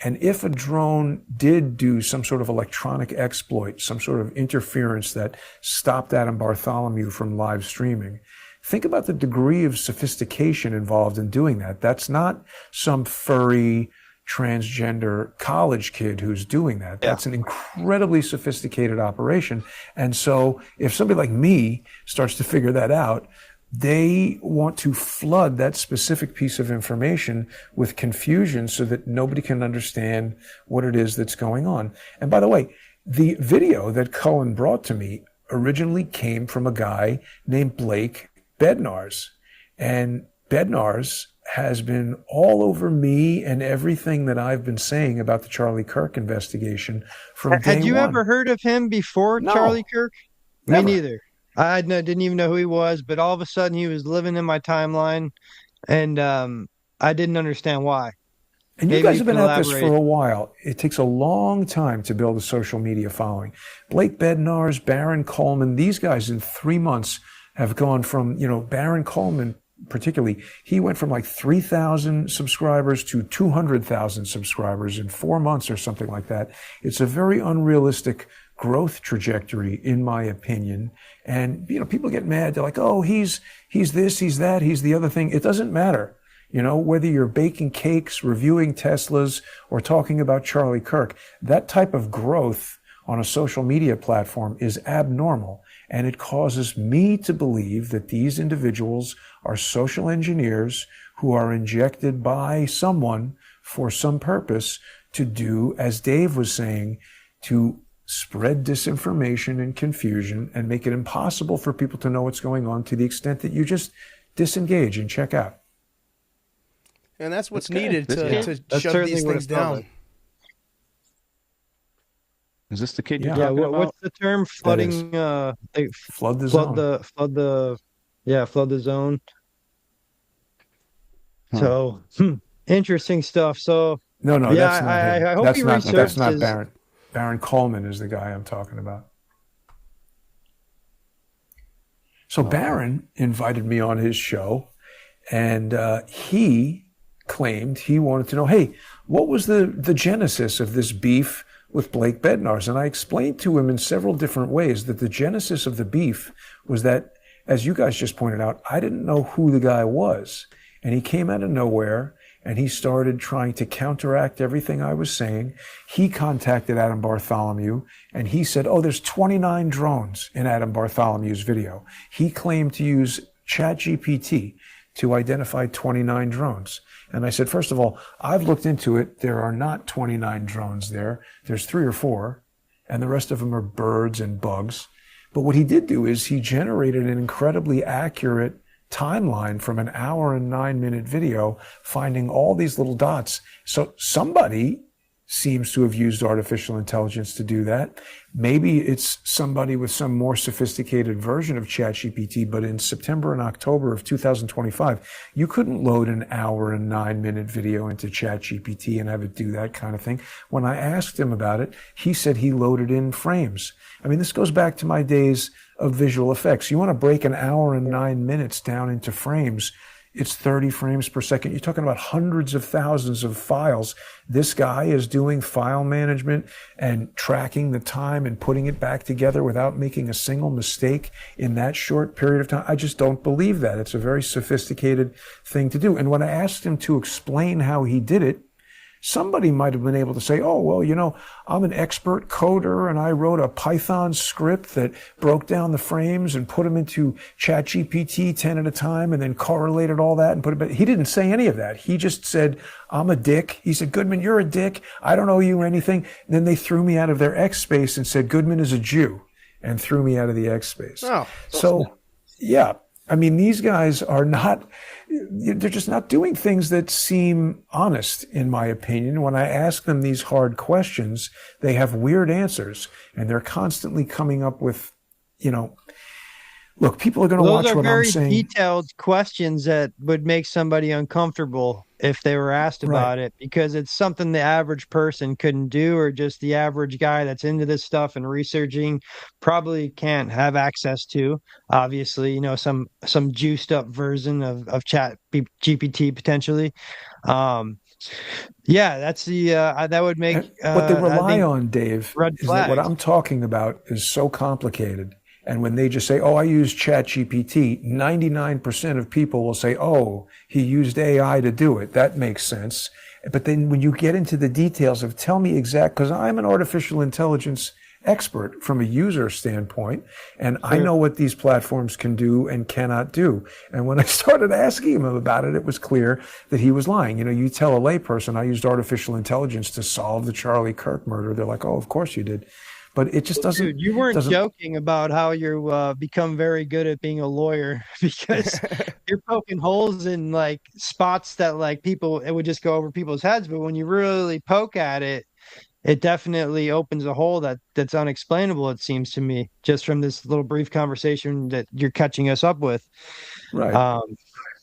and if a drone did do some sort of electronic exploit, some sort of interference that stopped Adam Bartholomew from live streaming, think about the degree of sophistication involved in doing that. That's not some furry transgender college kid who's doing that. That's an incredibly sophisticated operation. And so if somebody like me starts to figure that out, they want to flood that specific piece of information with confusion so that nobody can understand what it is that's going on. And by the way, the video that Cullen brought to me originally came from a guy named Blake Bednarz. And Bednarz has been all over me and everything that I've been saying about the Charlie Kirk investigation from day one. Had you ever heard of him before, Charlie Kirk? Never. Me neither. I didn't even know who he was, but all of a sudden he was living in my timeline, and I didn't understand why. And you guys have been at this for a while. It takes a long time to build a social media following. Blake Bednarz, Baron Coleman, these guys in 3 months have gone from, Baron Coleman particularly, he went from like 3,000 subscribers to 200,000 subscribers in 4 months or something like that. It's a very unrealistic growth trajectory, in my opinion. And, people get mad. They're like, oh, he's this, he's that, he's the other thing. It doesn't matter. Whether you're baking cakes, reviewing Teslas, or talking about Charlie Kirk, that type of growth on a social media platform is abnormal. And it causes me to believe that these individuals are social engineers who are injected by someone for some purpose to do, as Dave was saying, to spread disinformation and confusion and make it impossible for people to know what's going on to the extent that you just disengage and check out. And that's what's needed to shut these things down. Is this the kid you're talking about? What's the term? Flooding. Flood the zone. Flood the zone. So interesting stuff. So no, that's not him. I hope that's not Baron. Baron Coleman is the guy I'm talking about. So Baron invited me on his show, and he claimed he wanted to know, hey, what was the genesis of this beef with Blake Bednarz? And I explained to him in several different ways that the genesis of the beef was that, as you guys just pointed out, I didn't know who the guy was. And he came out of nowhere, and he started trying to counteract everything I was saying. He contacted Adam Bartholomew, and he said, oh, there's 29 drones in Adam Bartholomew's video. He claimed to use ChatGPT to identify 29 drones. And I said, first of all, I've looked into it. There are not 29 drones there. There's 3 or 4, and the rest of them are birds and bugs. But what he did do is he generated an incredibly accurate timeline from an 1 and 9 minute video, finding all these little dots. So somebody seems to have used artificial intelligence to do that. Maybe it's somebody with some more sophisticated version of ChatGPT, but in September and October of 2025, you couldn't load an 1 and 9 minute video into ChatGPT and have it do that kind of thing. When I asked him about it, he said he loaded in frames. I mean, this goes back to my days of visual effects. You want to break an 1 and 9 minutes down into frames. it's 30 frames per second. You're talking about hundreds of thousands of files. This guy is doing file management and tracking the time and putting it back together without making a single mistake in that short period of time. I just don't believe that. It's a very sophisticated thing to do. And when I asked him to explain how he did it, somebody might have been able to say, oh, well, I'm an expert coder and I wrote a Python script that broke down the frames and put them into ChatGPT 10 at a time and then correlated all that and put it back. He didn't say any of that. He just said, I'm a dick. He said, Goodman, you're a dick. I don't owe you anything. And then they threw me out of their X space and said, Goodman is a Jew, and threw me out of the X space. Oh. So, yeah. I mean, these guys are not, they're just not doing things that seem honest, in my opinion. When I ask them these hard questions, they have weird answers, and they're constantly coming up with, look, people are going to watch what I'm saying. Those are very detailed questions that would make somebody uncomfortable if they were asked about it, because it's something the average person couldn't do, or just the average guy that's into this stuff and researching probably can't have access to. Obviously, some juiced up version of Chat GPT potentially. That's that would make what they rely on, Dave, is that what flags. I'm talking about is so complicated. And when they just say, oh, I use ChatGPT, 99% of people will say, oh, he used AI to do it. That makes sense. But then when you get into the details of tell me because I'm an artificial intelligence expert from a user standpoint, and I know what these platforms can do and cannot do. And when I started asking him about it, it was clear that he was lying. You tell a layperson, I used artificial intelligence to solve the Charlie Kirk murder. They're like, oh, of course you did. But it just doesn't. Dude, you weren't joking about how you become very good at being a lawyer, because you're poking holes in spots that it would just go over people's heads. But when you really poke at it, it definitely opens a hole that's unexplainable, it seems to me, just from this little brief conversation that you're catching us up with. Right.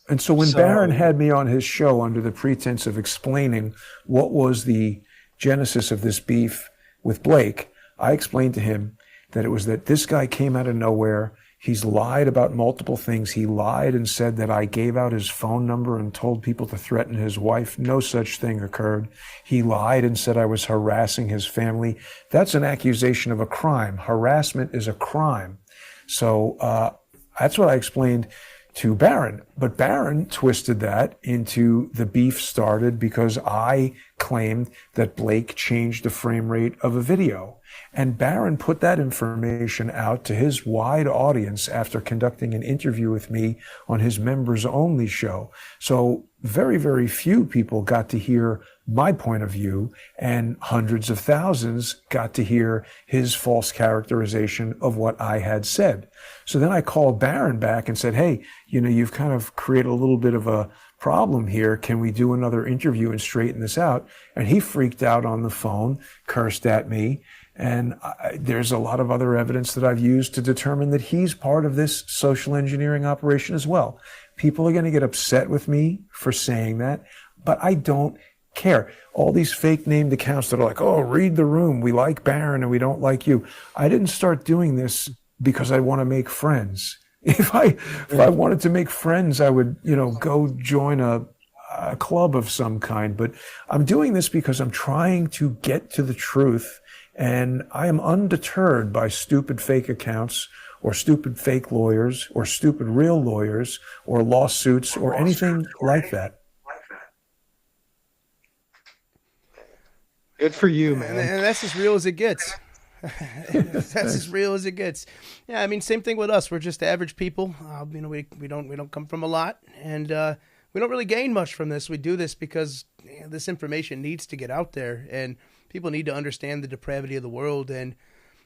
And so when Barron had me on his show under the pretense of explaining what was the genesis of this beef with Blake, I explained to him that it was that this guy came out of nowhere. He's lied about multiple things. He lied and said that I gave out his phone number and told people to threaten his wife. No such thing occurred. He lied and said I was harassing his family. That's an accusation of a crime. Harassment is a crime. So that's what I explained to Barron. But Barron twisted that into the beef started because I claimed that Blake changed the frame rate of a video. And Barron put that information out to his wide audience after conducting an interview with me on his members only show. So very, very few people got to hear my point of view, and hundreds of thousands got to hear his false characterization of what I had said. So then I called Barron back and said, hey, you've kind of created a little bit of a problem here. Can we do another interview and straighten this out? And he freaked out on the phone, cursed at me. And there's a lot of other evidence that I've used to determine that he's part of this social engineering operation as well. People are going to get upset with me for saying that, but I don't care. All these fake named accounts that are like, oh, read the room. We like Barron and we don't like you. I didn't start doing this because I want to make friends. If I wanted to make friends, I would, go join a club of some kind. But I'm doing this because I'm trying to get to the truth. And I am undeterred by stupid fake accounts or stupid fake lawyers or stupid real lawyers or lawsuits or anything like that. Good for you, man. And that's as real as it gets. That's as real as it gets. Yeah, I mean, same thing with us. We're just average people. We don't come from a lot, and we don't really gain much from this. We do this because this information needs to get out there, and people need to understand the depravity of the world. And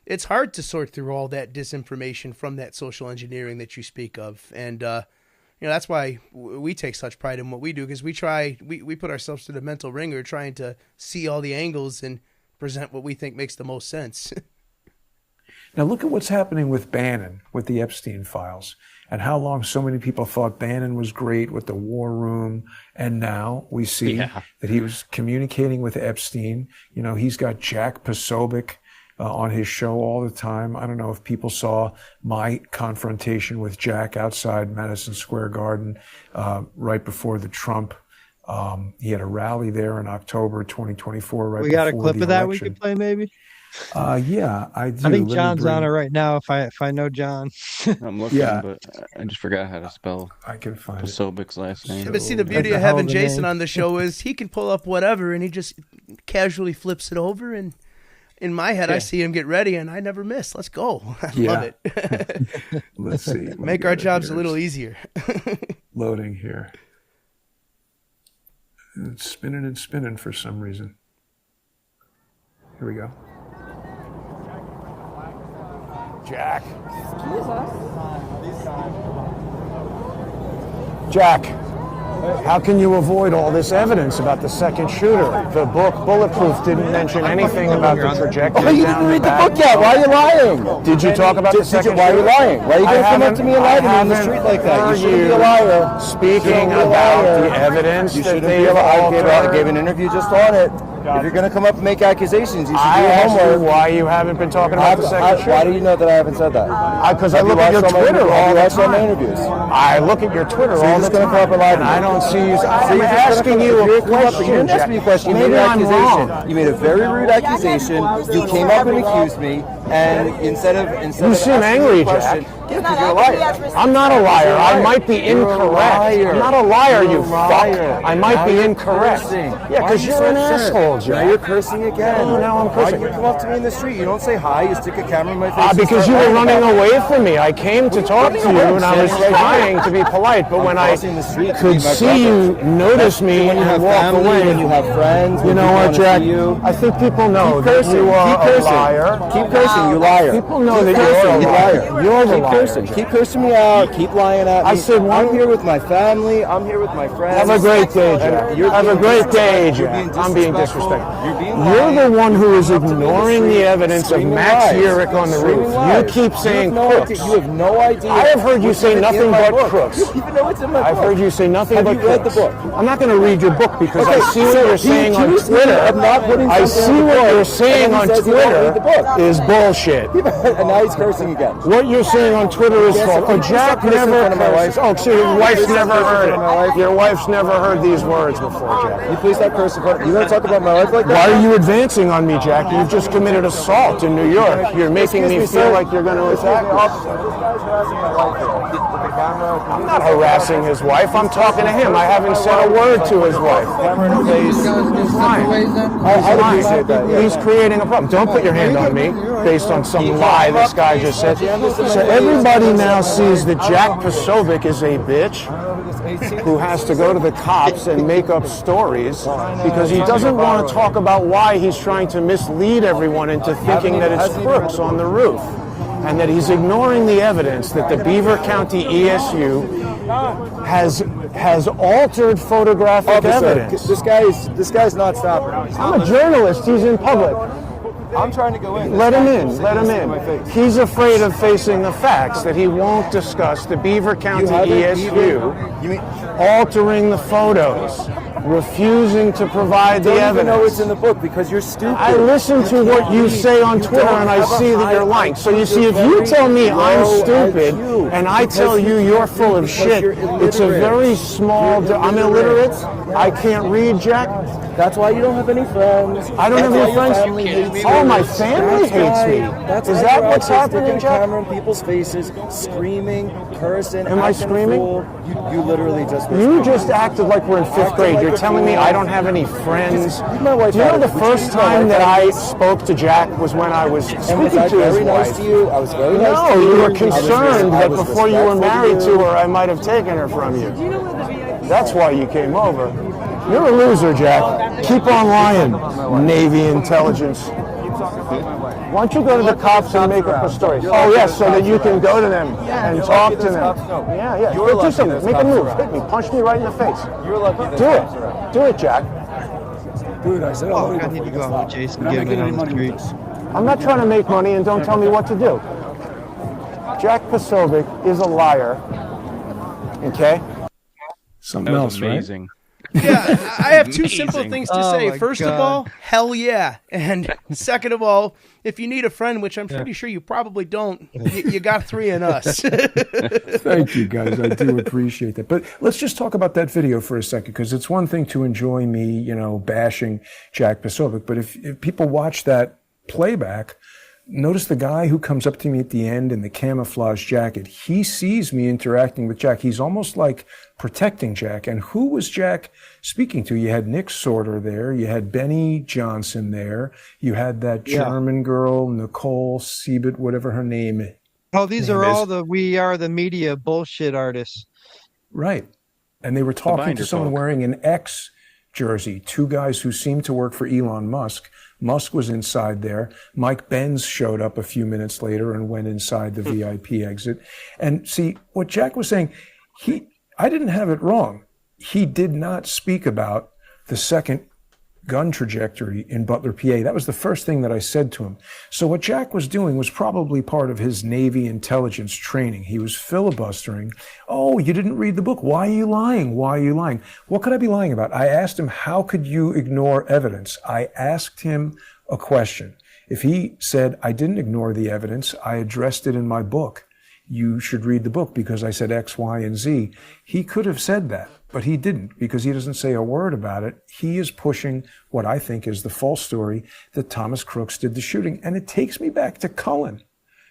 it's hard to sort through all that disinformation from that social engineering that you speak of. And that's why we take such pride in what we do, because we put ourselves to the mental ringer trying to see all the angles and present what we think makes the most sense. Now look at what's happening with Bannon, with the Epstein files, and how long so many people thought Bannon was great with the war room. And now we see that he was communicating with Epstein. He's got Jack Posobiec on his show all the time. I don't know if people saw my confrontation with Jack outside Madison Square Garden right before the Trump. He had a rally there in October 2024. Right, we got a clip of that election. we could play, maybe. Yeah, I do. I think John's on it right now. If I know John. I'm looking, but I just forgot how to spell. I can find Pasovic's last name. Yeah, but see, the beauty of having Jason on the show is he can pull up whatever and he just casually flips it over. And in my head, I see him get ready and I never miss. Let's go. I love it. Let's see. Make our jobs a little easier. Loading here. It's spinning and spinning for some reason. Here we go. Jack. Jack, how can you avoid all this evidence about the second shooter? The book, Bulletproof, didn't mention anything about the trajectory. Oh, you didn't read the book yet. Why are you lying? Did you talk about the second shooter? Why are you lying? Why are you going to come up to me and lie to me in the street like that? You shouldn't be a liar. Speaking about the evidence you that shouldn't be a liar. I gave an interview just on it. If you're going to come up and make accusations, you should do your homework. Why you haven't been talking about the second shooter? Why do you know that I haven't said that? Because I look at your Twitter all the time. My interviews. I look at your Twitter all the time. You're just going to come up and lie to me. I don't see you. I'm asking you a question. You didn't ask me a question. You made an accusation. You made a very rude accusation. You came up and accused me, and instead of you seem angry, Jack. Yeah, because you're a liar. I'm not a liar. I might be incorrect. I'm not a liar, you fuck. I might be incorrect. Yeah, because you're an asshole, Jack. Now you're cursing again. Oh, now I'm cursing. Why you come up to me in the street? You don't say hi. You stick a camera in my face. Because you were running away from me. I came to talk to you, and I was trying to be polite. But when I could see you notice me and walk away, when you have friends, you know what, Jack? I think people know that you are a liar. Keep cursing, you liar. People know that you're a liar. You're the liar. Keep cursing me out. Keep lying at me. I said, I'm here with my family. I'm here with my friends. Have a great day, Jack. Have a great day, Jack. I'm being disrespectful. You're the one who is ignoring the evidence of Max Yerrick on the roof. You keep saying crooks. You have no idea. I have heard you say nothing but crooks. You even know what's in my book. I've heard you say nothing but crooks. Have you read the book? I'm not going to read your book because I see what you're saying on Twitter. I see what you're saying on Twitter is bullshit. And now he's cursing again. What you're saying on Twitter is false. Oh, Jack never curses. Oh, so your wife's never heard it. Your wife's never heard these words before, Jack. You please stop cursing. You going to talk about my wife like that? Why are you advancing on me, Jack? You've just committed assault in New York. You're making me feel like you're going to attack me. I'm not harassing his wife. I'm talking to him. I haven't said a word to his wife. He's creating a problem. Don't put your hand on me based on some lie this guy just said. So everybody now sees that Jack Pasovic is a bitch who has to go to the cops and make up stories because he doesn't want to talk about why he's trying to mislead everyone into thinking that it's crooks on the roof. And that he's ignoring the evidence that the Beaver County ESU has altered photographic evidence. This guy's not stopping. I'm a journalist. He's in public. I'm trying to go in. Let him in. Let him in. He's afraid of facing the facts that he won't discuss the Beaver County ESU altering the photos, refusing to provide the evidence. I don't even know what's in the book because you're stupid. I listen to what you say on Twitter and I see that you're lying. So you see, if you tell me I'm stupid and I tell you you're full of shit, it's a very small... I'm illiterate. I can't read, Jack. That's why you don't have any friends. I don't have any friends. Oh, my family hates me. Is that what's happening, Jack? Camera in people's faces, screaming, cursing. Am I screaming? You literally just... You just acted like we're in fifth grade. You're telling me I don't have any friends. Do you know the first time that I spoke to Jack was when I was speaking to his wife? I was very nice to No, you. you were concerned that before you were married to her, I might have taken her from you. That's why you came over. You're a loser, Jack. Keep on lying, Navy intelligence. Why don't you go to the cops and make up a story? Oh, yes, so that you can go to them and talk to them. Yeah. Do something. Make a move. Hit me. Punch me right in the face. Do it. Do it, Jack. Dude, I said, I need to go out with Jason. Get him on the street. I'm not trying to make money, and don't tell me what to do. Jack Pasovic is a liar. Okay? Something That was else, amazing. Right? Yeah, I have two simple things to say. my First of God. all, hell yeah. And second of all, if you need a friend, which I'm pretty sure you probably don't, you got three in us. Thank you, guys. I do appreciate that. But let's just talk about that video for a second, because it's one thing to enjoy me, bashing Jack Posobiec. But if people watch that playback, notice the guy who comes up to me at the end in the camouflage jacket. He sees me interacting with Jack. He's almost like protecting Jack. And who was Jack speaking to? You had Nick Sorter there. You had Benny Johnson there. You had that German girl, Nicole Siebert, whatever her name is. Oh, these are all the We Are the Media bullshit artists. Right. And they were talking to someone wearing an X jersey, two guys who seemed to work for Elon Musk. Musk was inside there. Mike Benz showed up a few minutes later and went inside the VIP exit. And see, what Jack was saying, I didn't have it wrong. He did not speak about the second gun trajectory in Butler, PA. That was the first thing that I said to him. So what Jack was doing was probably part of his Navy intelligence training. He was filibustering. Oh, you didn't read the book. Why are you lying? Why are you lying? What could I be lying about? I asked him, how could you ignore evidence? I asked him a question. If he said, I didn't ignore the evidence, I addressed it in my book. You should read the book because I said X, Y, and Z. He could have said that, but he didn't, because he doesn't say a word about it. He is pushing what I think is the false story that Thomas Crooks did the shooting. And it takes me back to Cullen,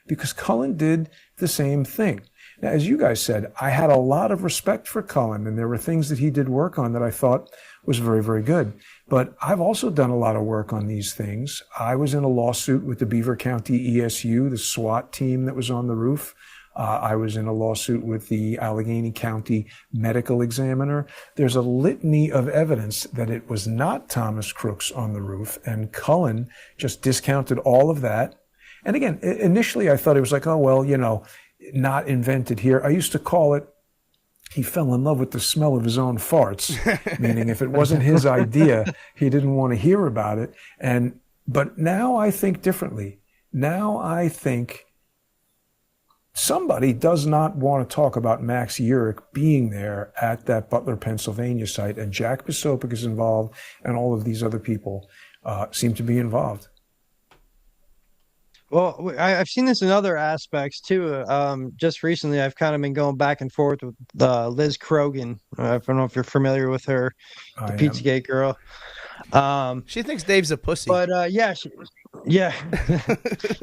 because Cullen did the same thing. Now, as you guys said, I had a lot of respect for Cullen, and there were things that he did work on that I thought was very, very good. But I've also done a lot of work on these things. I was in a lawsuit with the Beaver County ESU, the SWAT team that was on the roof. I was in a lawsuit with the Allegheny County medical examiner. There's a litany of evidence that it was not Thomas Crooks on the roof, and Cullen just discounted all of that. And again, initially I thought it was like, oh, well, not invented here. I used to call it, he fell in love with the smell of his own farts, meaning if it wasn't his idea, he didn't want to hear about it. But now I think differently. Now I think somebody does not want to talk about Max Urich being there at that Butler, Pennsylvania site, and Jack Posobiec is involved, and all of these other people seem to be involved. Well, I've seen this in other aspects too. Just recently, I've kind of been going back and forth with Liz Krogan. I don't know if you're familiar with her, the Pizzagate girl. She thinks Dave's a pussy. But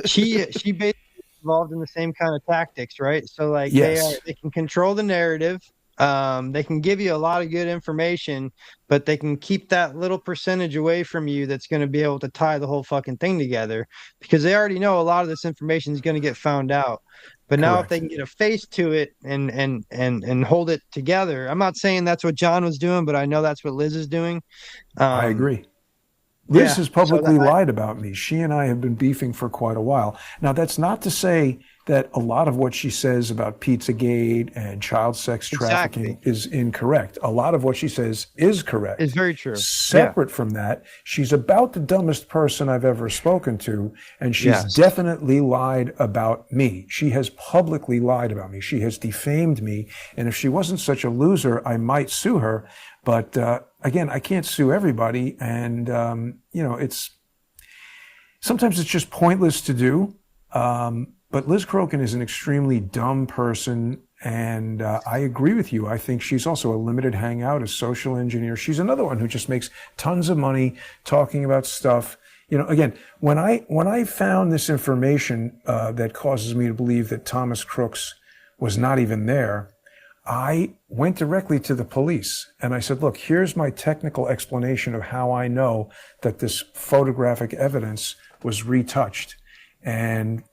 she basically involved in the same kind of tactics, right? So like they can control the narrative. They can give you a lot of good information, but they can keep that little percentage away from you that's going to be able to tie the whole fucking thing together, because they already know a lot of this information is going to get found out. But now if they can get a face to it and hold it together, I'm not saying that's what John was doing, but I know that's what Liz is doing. I agree. Liz has publicly lied about me. She and I have been beefing for quite a while. Now, that's not to say that a lot of what she says about Pizzagate and child sex trafficking is incorrect. A lot of what she says is correct. It's very true. Separate from that, she's about the dumbest person I've ever spoken to, and she's definitely lied about me. She has publicly lied about me. She has defamed me, and if she wasn't such a loser, I might sue her. But again, I can't sue everybody, and sometimes it's just pointless to do. But Liz Crokin is an extremely dumb person, and I agree with you. I think she's also a limited hangout, a social engineer. She's another one who just makes tons of money talking about stuff. Again, when I found this information that causes me to believe that Thomas Crooks was not even there, I went directly to the police and I said, look, here's my technical explanation of how I know that this photographic evidence was retouched. And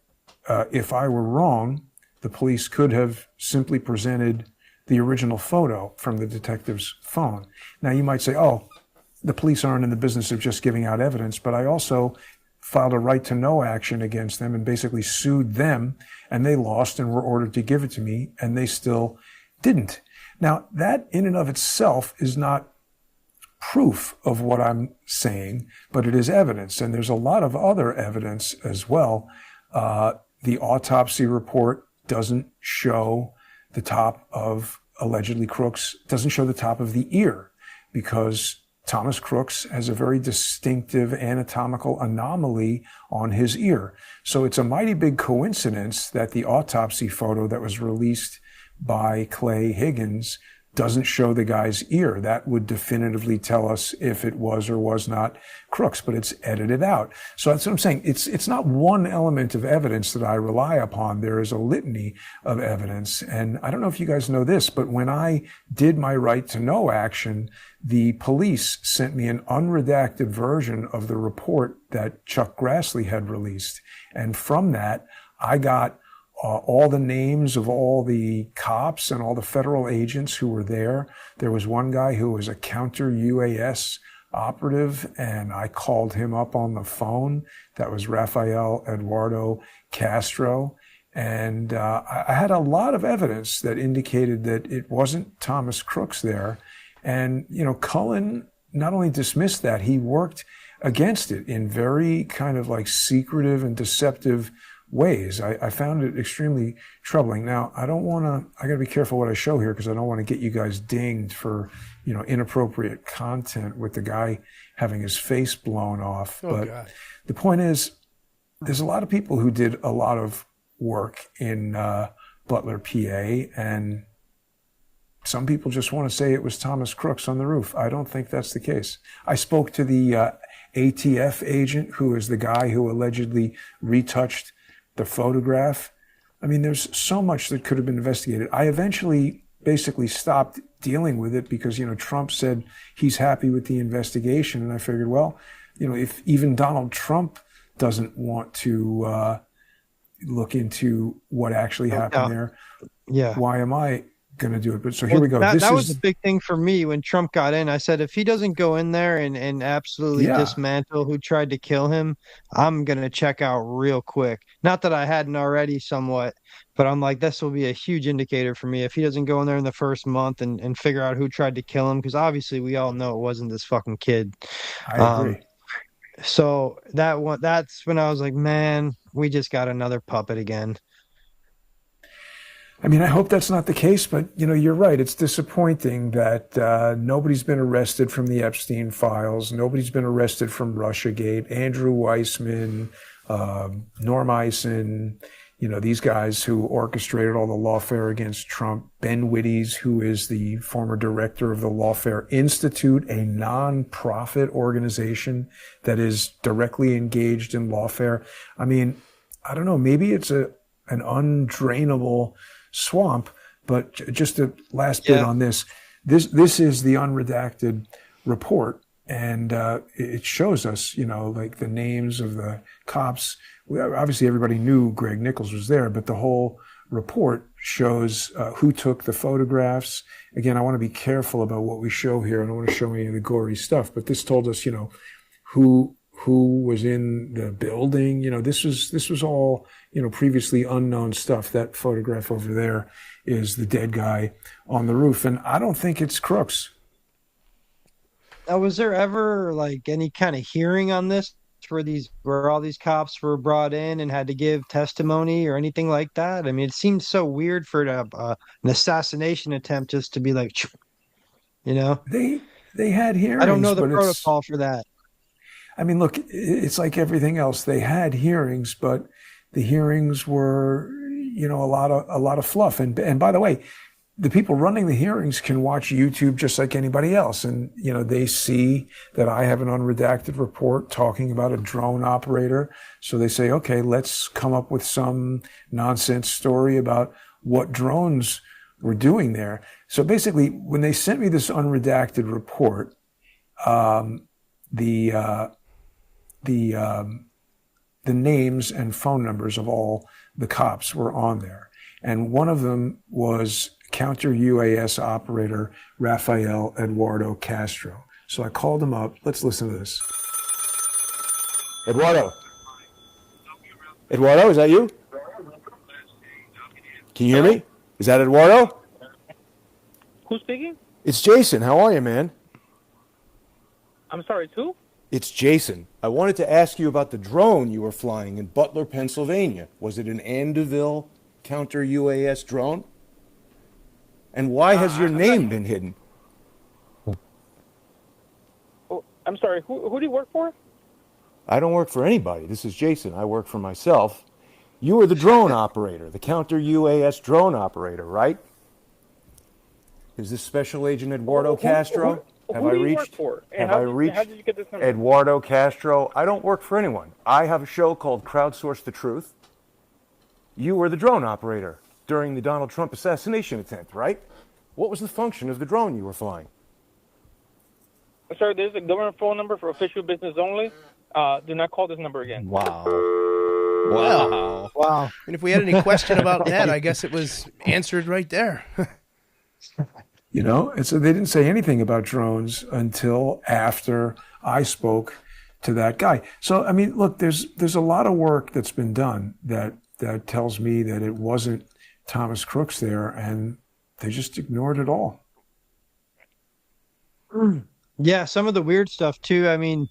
if I were wrong, the police could have simply presented the original photo from the detective's phone. Now, you might say, oh, the police aren't in the business of just giving out evidence, but I also filed a right to know action against them and basically sued them, and they lost and were ordered to give it to me, and they still didn't. Now, that in and of itself is not proof of what I'm saying, but it is evidence, and there's a lot of other evidence as well. The autopsy report doesn't show the top of allegedly Crooks, doesn't show the top of the ear. because Thomas Crooks has a very distinctive anatomical anomaly on his ear. So it's a mighty big coincidence that the autopsy photo that was released by Clay Higgins doesn't show the guy's ear. That would definitively tell us if it was or was not Crooks, but it's edited out. So that's what I'm saying. It's not one element of evidence that I rely upon. There is a litany of evidence. And I don't know if you guys know this, but when I did my right to know action, the police sent me an unredacted version of the report that Chuck Grassley had released. And from that, I got all the names of all the cops and all the federal agents who were there. There was one guy who was a counter UAS operative, and I called him up on the phone. That was Rafael Eduardo Castro. And I had a lot of evidence that indicated that it wasn't Thomas Crooks there. And, Cullen not only dismissed that, he worked against it in very kind of like secretive and deceptive ways. I found it extremely troubling. Now, I got to be careful what I show here because I don't want to get you guys dinged for, inappropriate content with the guy having his face blown off. Oh, but God. The point is, there's a lot of people who did a lot of work in Butler, PA, and some people just want to say it was Thomas Crooks on the roof. I don't think that's the case. I spoke to the ATF agent, who is the guy who allegedly retouched the photograph. I mean, there's so much that could have been investigated. I eventually basically stopped dealing with it because, Trump said he's happy with the investigation. And I figured, well, if even Donald Trump doesn't want to look into what actually happened there, why am I going to do it? But so here we go. That was a big thing for me when Trump got in. I said, if he doesn't go in there and absolutely dismantle who tried to kill him, I'm going to check out real quick. Not that I hadn't already somewhat, but I'm like, this will be a huge indicator for me if he doesn't go in there in the first month and figure out who tried to kill him, because obviously we all know it wasn't this fucking kid. I agree. So that's when I was like, man, we just got another puppet again. I mean, I hope that's not the case, but, you're right. It's disappointing that nobody's been arrested from the Epstein files. Nobody's been arrested from Russiagate. Andrew Weissman, Norm Eisen, these guys who orchestrated all the lawfare against Trump. Ben Wittes, who is the former director of the Lawfare Institute, a non-profit organization that is directly engaged in lawfare. I mean, I don't know, maybe it's an undrainable swamp, but just a last bit on this. This is the unredacted report, and it shows us, like the names of the cops. Obviously, everybody knew Greg Nichols was there, but the whole report shows who took the photographs. Again, I want to be careful about what we show here. I don't want to show any of the gory stuff, but this told us, who was in the building. This was all, previously unknown stuff. That photograph over there is the dead guy on the roof. And I don't think it's Crooks. Now, was there ever like any kind of hearing on this where all these cops were brought in and had to give testimony or anything like that? I mean, it seems so weird for an assassination attempt just to be like, They had hearings. I don't know the protocol for that. I mean, look, it's like everything else. They had hearings, but the hearings were, a lot of fluff. And by the way, the people running the hearings can watch YouTube just like anybody else. And, they see that I have an unredacted report talking about a drone operator. So they say, okay, let's come up with some nonsense story about what drones were doing there. So basically, when they sent me this unredacted report, the names and phone numbers of all the cops were on there. And one of them was counter UAS operator Rafael Eduardo Castro. So I called him up. Let's listen to this. Eduardo, is that you? Can you hear me? Is that Eduardo? Who's speaking? It's Jason. How are you, man? I'm sorry, it's who? It's Jason. I wanted to ask you about the drone you were flying in Butler, Pennsylvania. Was it an Andeville counter UAS drone? And why has your name been hidden? I'm sorry, who do you work for? I don't work for anybody. This is Jason. I work for myself. You were the drone operator, the counter-UAS drone operator, right? Is this Special Agent Eduardo Castro? Who do you work for? And how did you get this number? Eduardo Castro? I don't work for anyone. I have a show called Crowdsource the Truth. You were the drone operator during the Donald Trump assassination attempt, right? What was the function of the drone you were flying? Sir, there's a government phone number for official business only. Do not call this number again. Wow. Wow. And if we had any question about that, I guess it was answered right there. You know, and so they didn't say anything about drones until after I spoke to that guy. So, I mean, look, there's a lot of work that's been done that tells me that it wasn't Thomas Crooks there, and they just ignored it all. Yeah, some of the weird stuff too. I mean,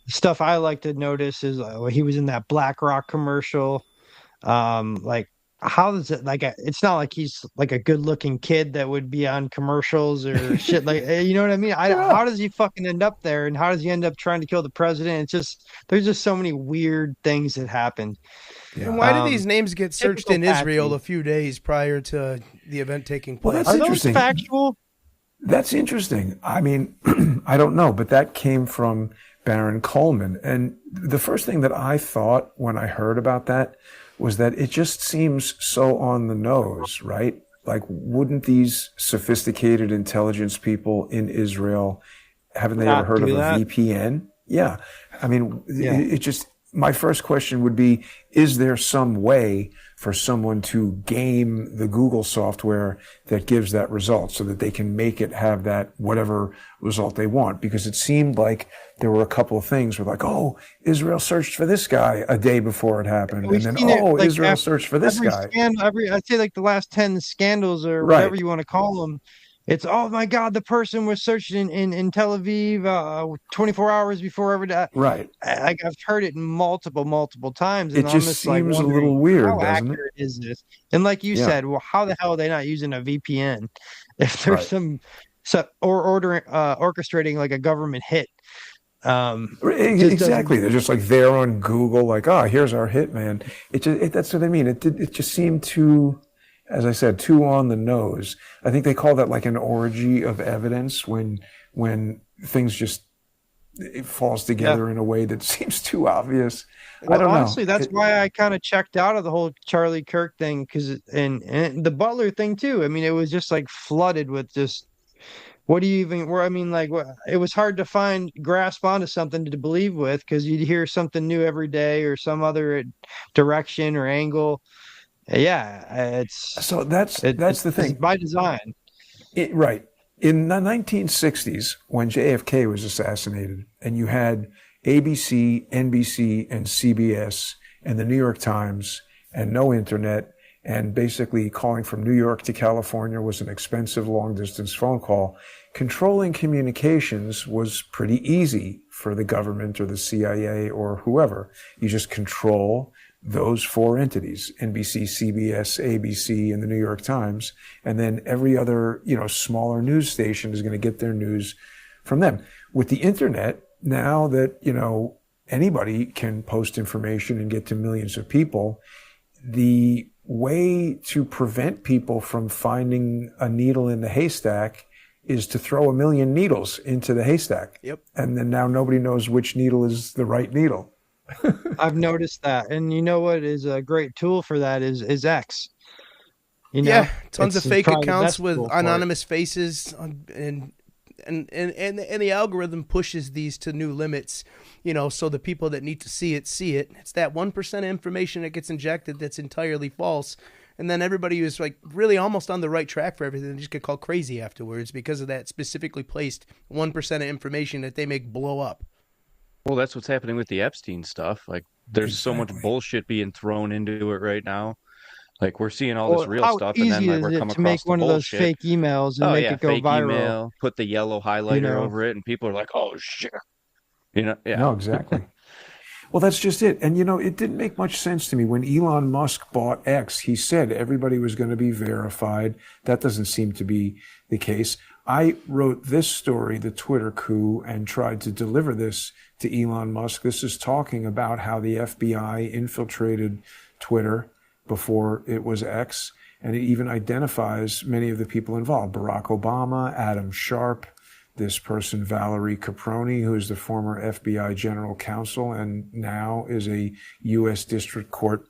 stuff I like to notice is he was in that BlackRock commercial. Like, how does it, like, it's not like he's like a good looking kid that would be on commercials or shit, like, you know what I mean? How does he fucking end up there, and how does he end up trying to kill the president? It's just, there's just so many weird things that happened. Yeah. And why did these names get searched in Israel a few days prior to the event taking place? Well, that's interesting. Those factual? That's interesting. I mean, I don't know, but that came from Baron Coleman. And the first thing that I thought when I heard about that was that it just seems so on the nose, right? Like, wouldn't these sophisticated intelligence people in Israel, haven't they ever heard of a VPN? Yeah. I mean, it just, my first question would be, is there some way for someone to game the Google software that gives that result so that they can make it have that whatever result they want? Because it seemed like there were a couple of things where, like, oh, Israel searched for this guy a day before it happened. And then, oh, like, Israel searched for this guy. I'd say like the last 10 scandals or whatever you want to call them. It's, oh my God, the person was searched in Tel Aviv 24 hours before every day. Right. I've heard it multiple times. And it just seems a little weird, how doesn't accurate is this? And like you said, well, how the hell are they not using a VPN if there's orchestrating like a government hit? Exactly. They're just like there on Google, like, oh, here's our hit, man. That's what I mean. It just seemed too, as I said, too on the nose. I think they call that like an orgy of evidence when things just, it falls together in a way that seems too obvious. Well, I don't know. Honestly, that's why I kind of checked out of the whole Charlie Kirk thing, and the Butler thing too. I mean, it was just like flooded with just, what do you even, where, I mean, like, it was hard to grasp onto something to believe with, because you'd hear something new every day or some other direction or angle. Yeah, that's the thing. It's by design. Right. In the 1960s, when JFK was assassinated, and you had ABC, NBC, and CBS, and the New York Times, and no internet, and basically calling from New York to California was an expensive long-distance phone call, controlling communications was pretty easy for the government or the CIA or whoever. You just control those four entities, NBC, CBS, ABC, and the New York Times, and then every other, smaller news station is going to get their news from them. With the internet, now that, anybody can post information and get to millions of people, the way to prevent people from finding a needle in the haystack is to throw a million needles into the haystack. Yep. And then now nobody knows which needle is the right needle. I've noticed that. And you know what is a great tool for that is X. Tons of fake accounts with anonymous faces and the algorithm pushes these to new limits, so the people that need to see it. It's that 1% of information that gets injected that's entirely false. And then everybody who's like really almost on the right track for everything just get called crazy afterwards because of that specifically placed 1% of information that they make blow up. Well, that's what's happening with the Epstein stuff. Like, there's so much bullshit being thrown into it right now. Like, we're seeing all this real stuff, and then like, we're coming across to make one the of those bullshit. fake emails and make it go fake viral. Email, put the yellow highlighter over it, and people are like, "Oh shit!" No, exactly. Well, that's just it. And, it didn't make much sense to me. When Elon Musk bought X, he said everybody was going to be verified. That doesn't seem to be the case. I wrote this story, the Twitter coup, and tried to deliver this to Elon Musk. This is talking about how the FBI infiltrated Twitter before it was X, and it even identifies many of the people involved: Barack Obama, Adam Sharp, this person, Valerie Caproni, who is the former FBI general counsel and now is a U.S. District Court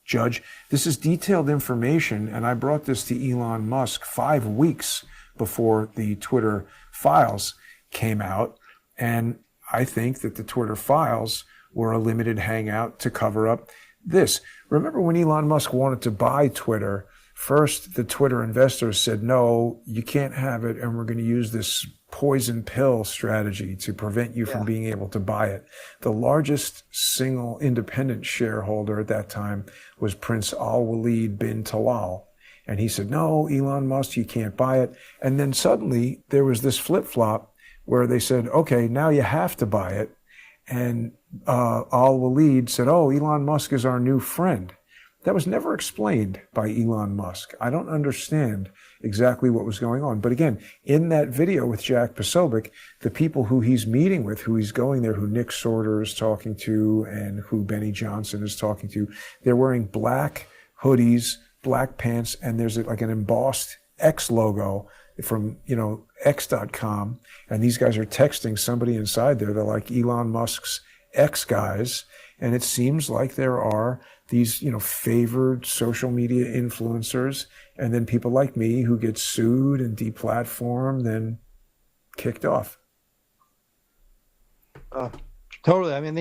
judge. This is detailed information, and I brought this to Elon Musk 5 weeks before the Twitter files came out, and I think that the Twitter files were a limited hangout to cover up this. Remember when Elon Musk wanted to buy Twitter, first the Twitter investors said, no, you can't have it, and we're going to use this poison pill strategy to prevent you from being able to buy it. The largest single independent shareholder at that time was Prince Al-Walid bin Talal. And he said, no, Elon Musk, you can't buy it. And then suddenly there was this flip-flop where they said, okay, now you have to buy it. And Al-Walid said, oh, Elon Musk is our new friend. That was never explained by Elon Musk. I don't understand exactly what was going on. But again, in that video with Jack Posobiec, the people who he's meeting with, who he's going there, who Nick Sorter is talking to and who Benny Johnson is talking to, they're wearing black hoodies, black pants, and there's like an embossed X logo from, X.com. And these guys are texting somebody inside there. They're like Elon Musk's X guys. And it seems like there are these, favored social media influencers, and then people like me who get sued and deplatformed and kicked off. Totally. I mean,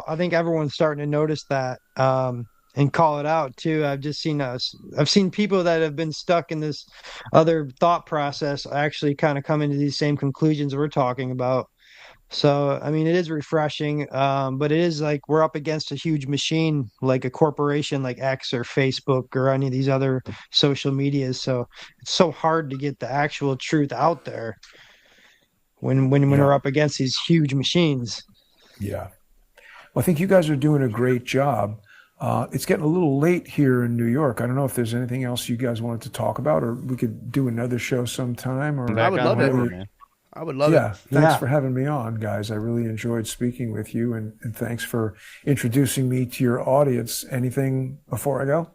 I think everyone's starting to notice that and call it out too. I've seen people that have been stuck in this other thought process actually kind of come into these same conclusions we're talking about. So, I mean, it is refreshing, but it is like we're up against a huge machine, like a corporation like X or Facebook or any of these other social medias. So it's so hard to get the actual truth out there when we're up against these huge machines. Yeah. Well, I think you guys are doing a great job. It's getting a little late here in New York. I don't know if there's anything else you guys wanted to talk about, or we could do another show sometime. Or I would love it, man. I would love it. Thanks for having me on, guys. I really enjoyed speaking with you, and thanks for introducing me to your audience. Anything before I go?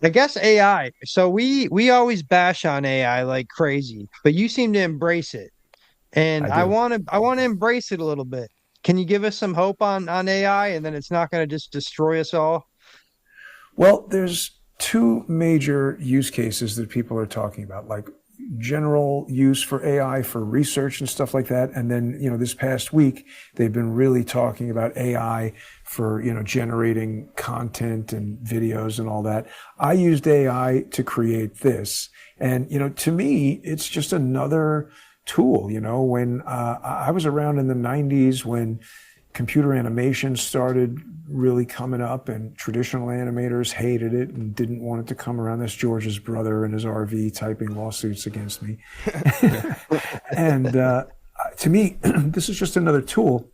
I guess AI. So we always bash on AI like crazy, but you seem to embrace it. And I want to embrace it a little bit. Can you give us some hope on AI, and then it's not going to just destroy us all? Well, there's two major use cases that people are talking about, like general use for AI for research and stuff like that. And then, this past week, they've been really talking about AI for, generating content and videos and all that. I used AI to create this. And, to me, it's just another tool. When I was around in the 90s, when computer animation started really coming up and traditional animators hated it and didn't want it to come around. That's George's brother in his RV typing lawsuits against me. And to me, this is just another tool.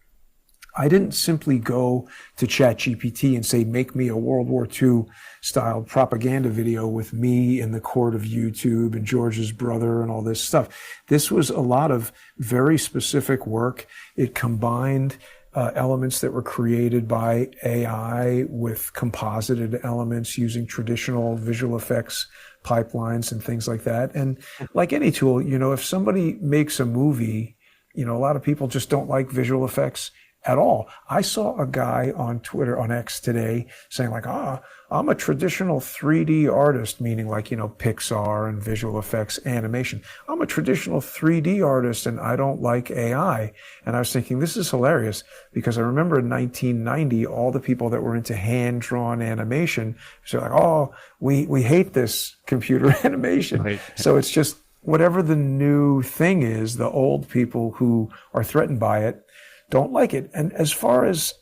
I didn't simply go to ChatGPT and say, make me a World War II style propaganda video with me in the court of YouTube and George's brother and all this stuff. This was a lot of very specific work. It combined elements that were created by AI with composited elements using traditional visual effects pipelines and things like that. And like any tool, if somebody makes a movie, a lot of people just don't like visual effects at all. I saw a guy on Twitter, on X today, saying like, I'm a traditional 3D artist, meaning like, Pixar and visual effects animation. I'm a traditional 3D artist and I don't like AI. And I was thinking, this is hilarious, because I remember in 1990, all the people that were into hand-drawn animation, so like, we hate this computer animation. Right. So it's just whatever the new thing is, the old people who are threatened by it don't like it. And as far as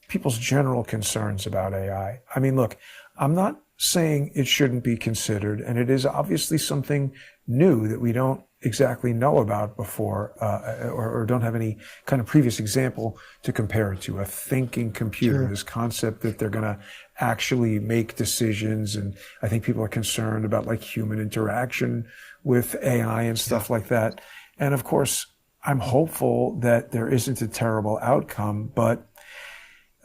people's general concerns about AI, I mean, look, I'm not saying it shouldn't be considered, and it is obviously something new that we don't exactly know about before, or don't have any kind of previous example to compare it to. A thinking computer, Sure. this concept that they're going to actually make decisions. And I think people are concerned about like human interaction with AI and stuff like that. And of course, I'm hopeful that there isn't a terrible outcome, but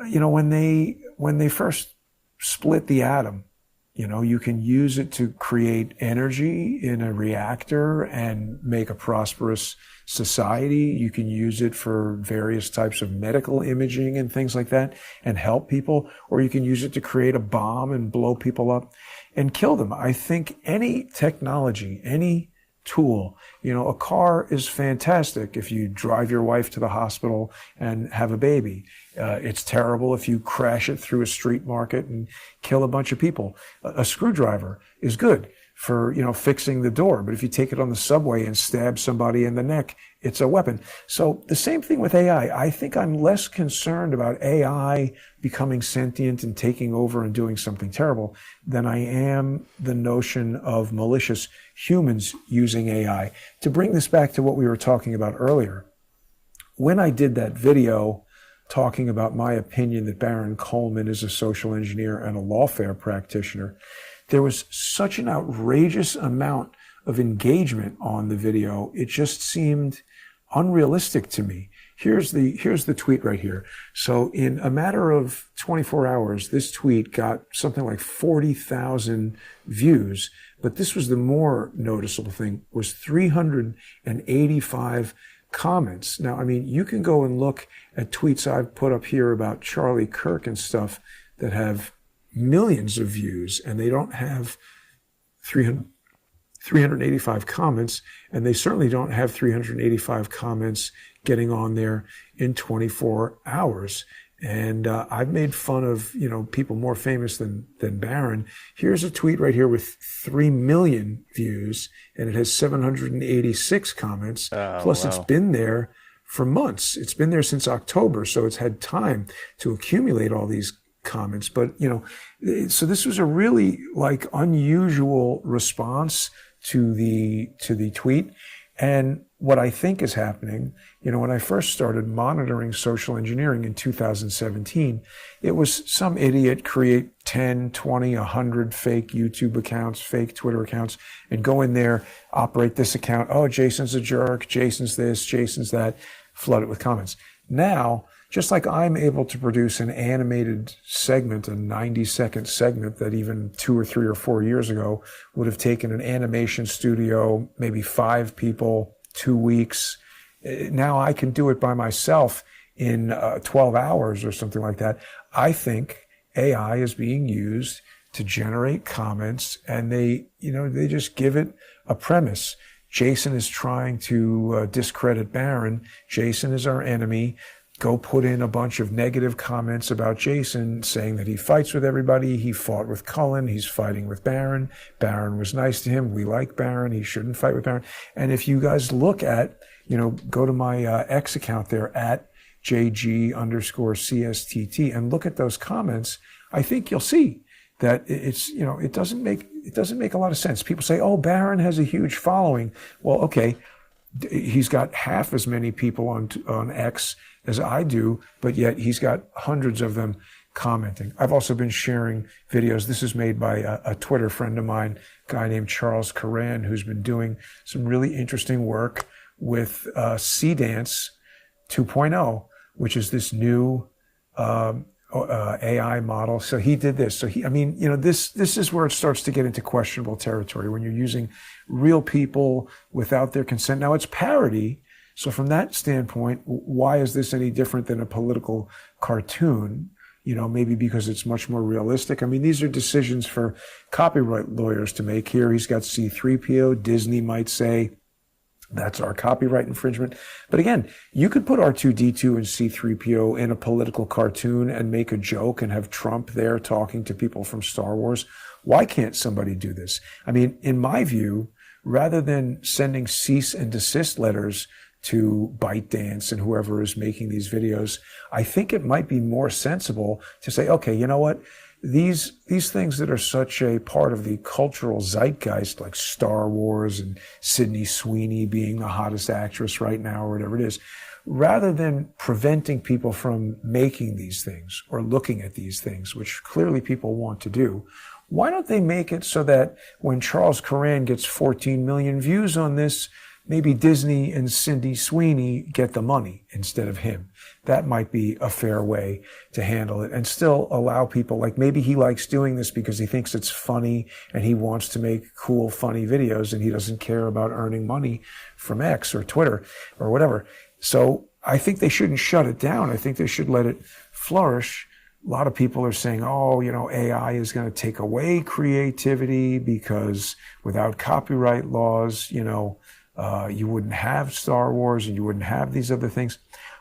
you know, when they first split the atom, you know, you can use it to create energy in a reactor and make a prosperous society. You can use it for various types of medical imaging and things like that and help people, or you can use it to create a bomb and blow people up and kill them. I think any technology, any tool, you know, a car is fantastic if you drive your wife to the hospital and have a baby. It's terrible if you crash it through a street market and kill a bunch of people. A screwdriver is good for, you know, fixing the door, but if you take it on the subway and stab somebody in the neck, it's a weapon. So the same thing with AI. I think I'm less concerned about AI becoming sentient and taking over and doing something terrible than I am the notion of malicious humans using AI. To bring this back to what we were talking about earlier, when I did that video talking about my opinion that Baron Coleman is a social engineer and a lawfare practitioner, there was such an outrageous amount of engagement on the video. It just seemed unrealistic to me. Here's the tweet right here. So in a matter of 24 hours, this tweet got something like 40,000 views. But this was the more noticeable thing, was 385 comments. Now, I mean, you can go and look at tweets I've put up here about Charlie Kirk and stuff that have millions of views, and they don't have 385 comments, and they certainly don't have 385 comments getting on there in 24 hours. And I've made fun of, you know, people more famous than Barron. Here's a tweet right here with 3 million views, and it has 786 comments. Plus, wow. It's been there for months. It's been there since October, so it's had time to accumulate all these comments. But, you know, so this was a really like unusual response to the tweet. And what I think is happening, you know, when I first started monitoring social engineering in 2017, it was some idiot create 10, 20, 100 fake YouTube accounts, fake Twitter accounts, and go in there, operate this account. Oh, Jason's a jerk. Jason's this, Jason's that, flood it with comments. Now, just like I'm able to produce an animated segment, a 90-second segment that even 2 or 3 or 4 years ago would have taken an animation studio, maybe 5 people, 2 weeks. Now I can do it by myself in 12 hours or something like that. I think AI is being used to generate comments, and they just give it a premise. Jason is trying to discredit Barron. Jason is our enemy. Go put in a bunch of negative comments about Jason, saying that he fights with everybody. He fought with Cullen. He's fighting with Barron. Barron was nice to him. We like Barron. He shouldn't fight with Barron. And if you guys look at, go to my X account there at JG_CSTT and look at those comments, I think you'll see that it's, it doesn't make a lot of sense. People say, oh, Barron has a huge following. Well, okay. He's got half as many people on X as I do, but yet he's got hundreds of them commenting. I've also been sharing videos. This is made by a Twitter friend of mine, a guy named Charles Curran, who's been doing some really interesting work with C-Dance 2.0, which is this new AI model. So he did this. So this is where it starts to get into questionable territory, when you're using real people without their consent. Now, it's parody. So from that standpoint, why is this any different than a political cartoon? Maybe because it's much more realistic. I mean, these are decisions for copyright lawyers to make. Here he's got C-3PO. Disney might say, that's our copyright infringement. But again, you could put R2-D2 and C-3PO in a political cartoon and make a joke and have Trump there talking to people from Star Wars. Why can't somebody do this? I mean, in my view, rather than sending cease and desist letters to ByteDance and whoever is making these videos, I think it might be more sensible to say, okay, you know what? these things that are such a part of the cultural zeitgeist, like Star Wars and Sydney Sweeney being the hottest actress right now or whatever it is, rather than preventing people from making these things or looking at these things, which clearly people want to do, why don't they make it so that when Charles Curran gets 14 million views on this, maybe Disney and Sydney Sweeney get the money instead of him? That might be a fair way to handle it and still allow people, like maybe he likes doing this because he thinks it's funny and he wants to make cool, funny videos and he doesn't care about earning money from X or Twitter or whatever. So I think they shouldn't shut it down. I think they should let it flourish. A lot of people are saying, oh, AI is going to take away creativity because without copyright laws, you wouldn't have Star Wars and you wouldn't have these other things.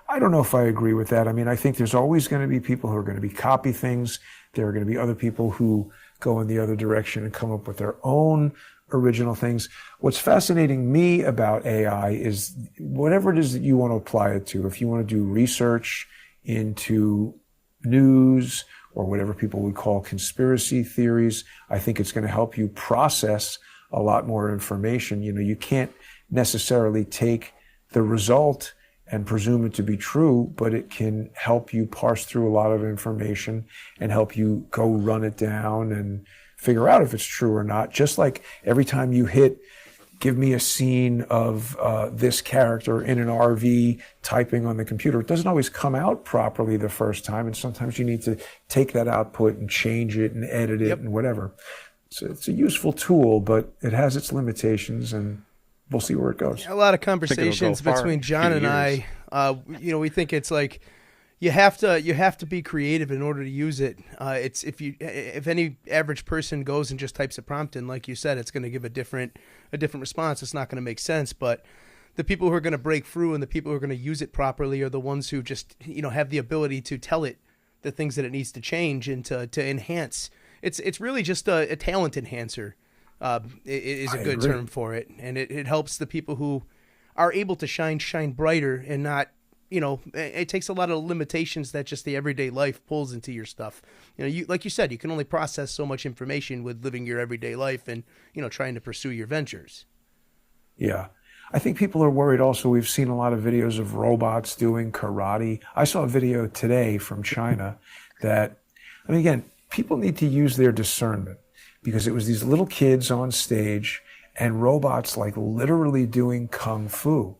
I don't know if I agree with that. I mean, I think there's always going to be people who are going to be copy things. There are going to be other people who go in the other direction and come up with their own original things. What's fascinating me about AI is whatever it is that you want to apply it to. If you want to do research into news or whatever people would call conspiracy theories, I think it's going to help you process a lot more information. You can't necessarily take the result and presume it to be true, but it can help you parse through a lot of information and help you go run it down and figure out if it's true or not. Just like every time you hit, give me a scene of this character in an RV typing on the computer, it doesn't always come out properly the first time. And sometimes you need to take that output and change it and edit it and whatever. So it's a useful tool, but it has its limitations, and we'll see where it goes. A lot of conversations between John and I, we think it's like you have to be creative in order to use it. It's if any average person goes and just types a prompt in, like you said, it's going to give a different response. It's not going to make sense. But the people who are going to break through and the people who are going to use it properly are the ones who just have the ability to tell it the things that it needs to change and to enhance. It's really just a talent enhancer. Is a good term for it, and it helps the people who are able to shine brighter and not, it takes a lot of limitations that just the everyday life pulls into your stuff. Like you said, you can only process so much information with living your everyday life and trying to pursue your ventures. Yeah. I think people are worried also. We've seen a lot of videos of robots doing karate. I saw a video today from China that, again, people need to use their discernment, because it was these little kids on stage and robots like literally doing kung fu.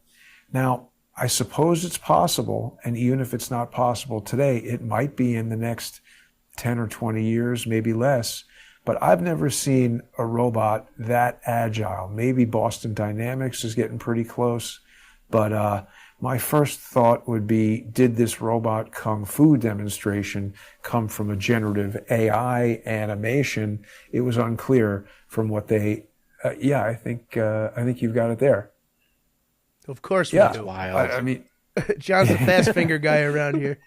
Now, I suppose it's possible, and even if it's not possible today, it might be in the next 10 or 20 years, maybe less. But I've never seen a robot that agile. Maybe Boston Dynamics is getting pretty close. But my first thought would be, did this robot kung fu demonstration come from a generative AI animation? It was unclear from what they. I think you've got it there. Of course we do. Wild. I mean, John's a fast finger guy around here.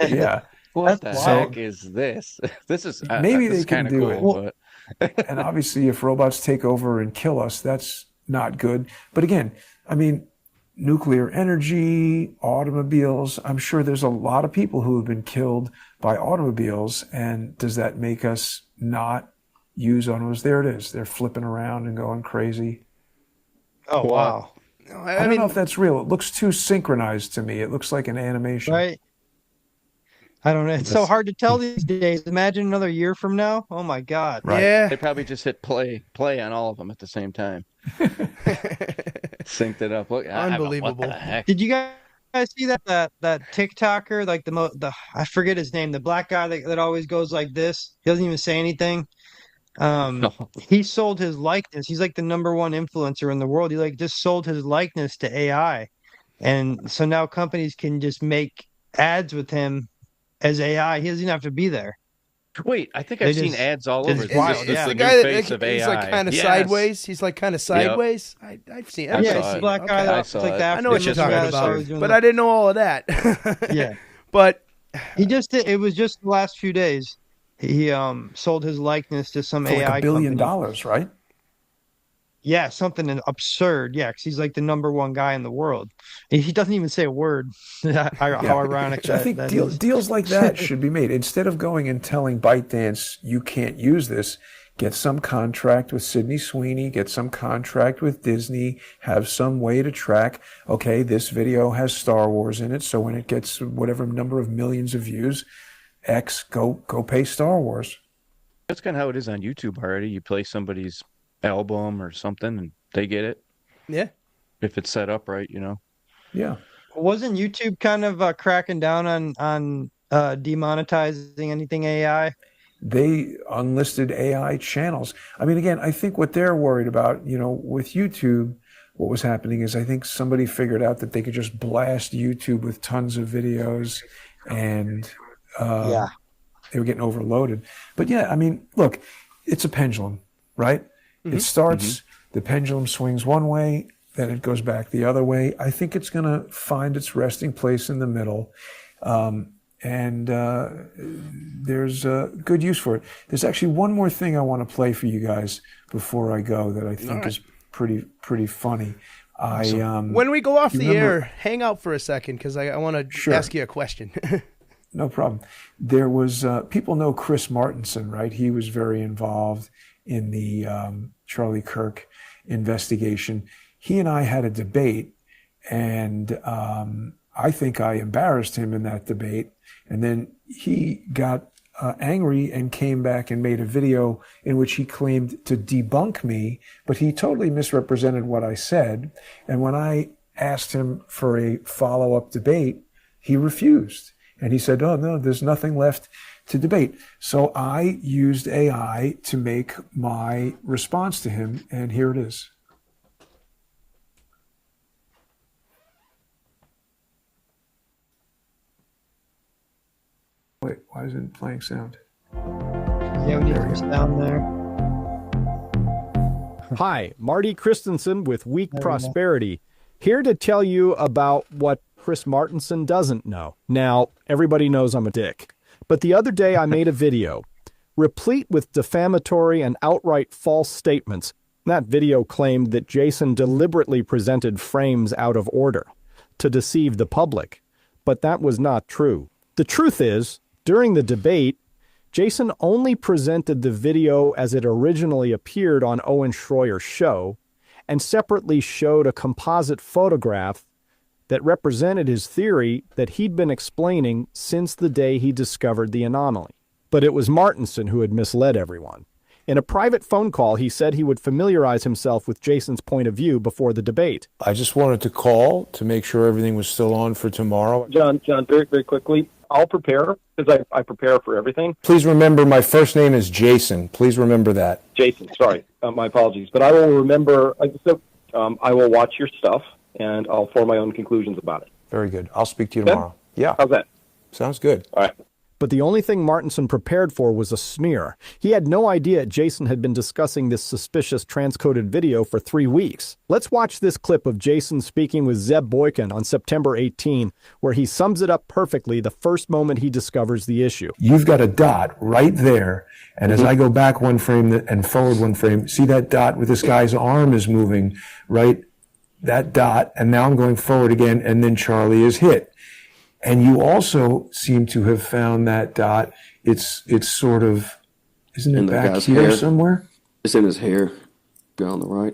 Yeah. What the heck is this? This is maybe this they can do cool, it. But... And obviously, if robots take over and kill us, that's not good. But again, nuclear energy, automobiles. I'm sure there's a lot of people who have been killed by automobiles. And does that make us not use automobiles? There it is. They're flipping around and going crazy. Oh, wow. I don't know if that's real. It looks too synchronized to me. It looks like an animation. Right. I don't know. It's so hard to tell these days. Imagine another year from now. Oh, my God. Right. Yeah. They probably just hit play on all of them at the same time. Synced it up. Look, unbelievable. What the heck? Did you guys see that TikToker, like the I forget his name, the black guy that always goes like this? He doesn't even say anything. He sold his likeness. He's like the number one influencer in the world. He just sold his likeness to AI. And so now companies can just make ads with him as AI. He doesn't even have to be there. Wait, I think I've seen ads all over. Wild, This is the the guy new that face of he's AI. like kind of Yes. sideways. He's like kind of sideways. Yep. I've seen. I Yeah, saw it's it. the black guy. Okay. That's like I I know what you're just talking registered. about, but I didn't know all of that. Yeah, But he just did. It was just the last few days. He sold his likeness to some For AI like $1 billion, company. right? Yeah, something absurd. Yeah, because he's like the #1 guy in the world. He doesn't even say a word. How ironic I think that is. deals like that should be made. Instead of going and telling ByteDance, you can't use this, get some contract with Sydney Sweeney, get some contract with Disney, have some way to track, okay, this video has Star Wars in it, so when it gets whatever number of millions of views, X, go pay Star Wars. That's kind of how it is on YouTube already. You play somebody's album or something and they get it. Yeah. If it's set up right, you know. Yeah. Wasn't YouTube kind of cracking down on demonetizing anything AI? They unlisted AI channels. I mean, again, I think what they're worried about, with YouTube, what was happening is I think somebody figured out that they could just blast YouTube with tons of videos and they were getting overloaded. But yeah, I mean, look, it's a pendulum, right? Mm-hmm. It starts, the pendulum swings one way, then it goes back the other way. I think it's going to find its resting place in the middle. And there's good use for it. There's actually one more thing I want to play for you guys before I go that I think is pretty funny. When we go off the air, hang out for a second because I want to ask you a question. No problem. There was, people know Chris Martenson, right? He was very involved in the Charlie Kirk investigation. He and I had a debate, and I think I embarrassed him in that debate. And then he got angry and came back and made a video in which he claimed to debunk me, but he totally misrepresented what I said. And when I asked him for a follow-up debate, he refused. And he said, oh, no, there's nothing left to debate. So I used AI to make my response to him, and here it is. Wait, why isn't it playing sound? Yeah, we need to sound there. Hi, Marty Christensen with Weak Prosperity, here to tell you about what Chris Martenson doesn't know. Now, everybody knows I'm a dick, but the other day I made a video replete with defamatory and outright false statements. That video claimed that Jason deliberately presented frames out of order to deceive the public, but that was not true. The truth is, during the debate, Jason only presented the video as it originally appeared on Owen Schroyer's show and separately showed a composite photograph that represented his theory that he'd been explaining since the day he discovered the anomaly. But it was Martenson who had misled everyone. In a private phone call, he said he would familiarize himself with Jason's point of view before the debate. I just wanted to call to make sure everything was still on for tomorrow. John, very, very quickly, I'll prepare because I prepare for everything. Please remember my first name is Jason. Please remember that. Jason, sorry. My apologies. But I will remember, I will watch your stuff and I'll form my own conclusions about it. Very good. I'll speak to you tomorrow. Yeah. How's that? Sounds good. All right. But the only thing Martenson prepared for was a smear. He had no idea Jason had been discussing this suspicious transcoded video for 3 weeks. Let's watch this clip of Jason speaking with Zeb Boykin on September 18, where he sums it up perfectly the first moment he discovers the issue. You've got a dot right there, and as I go back one frame and forward one frame, see that dot with this guy's arm is moving, right? That dot, and now I'm going forward again, and then Charlie is hit. And you also seem to have found that dot. It's sort of, isn't it back here somewhere? It's in his hair. Go on the right.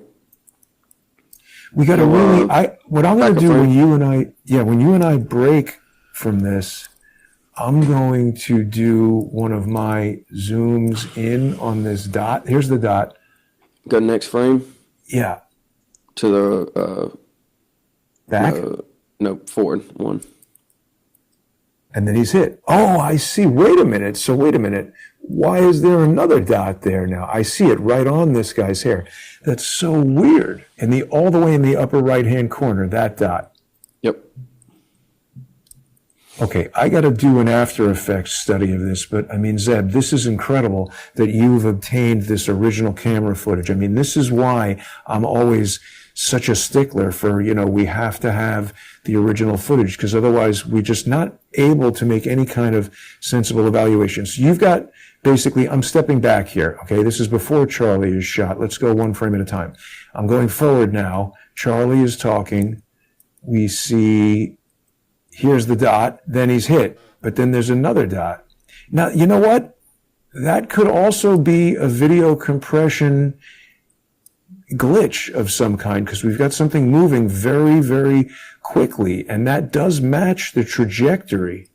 We got to really, what I'm going to do when you and I break from this, I'm going to do one of my zooms in on this dot. Here's the dot. Go next frame. Yeah. To the back? No, forward one. And then he's hit. Oh, I see. Wait a minute. Why is there another dot there now? I see it right on this guy's hair. That's so weird. All the way in the upper right-hand corner, that dot. Yep. okay, I got to do an After Effects study of this, but I mean, Zeb, this is incredible that you've obtained this original camera footage. I mean, this is why I'm always such a stickler for, we have to have the original footage, because otherwise we're just not able to make any kind of sensible evaluations. You've got basically, I'm stepping back here. Okay. This is before Charlie is shot. Let's go one frame at a time. I'm going forward now. Charlie is talking. We see, here's the dot, then he's hit, but then there's another dot. Now, you know what? That could also be a video compression glitch of some kind, because we've got something moving very, very quickly, and that does match the trajectory.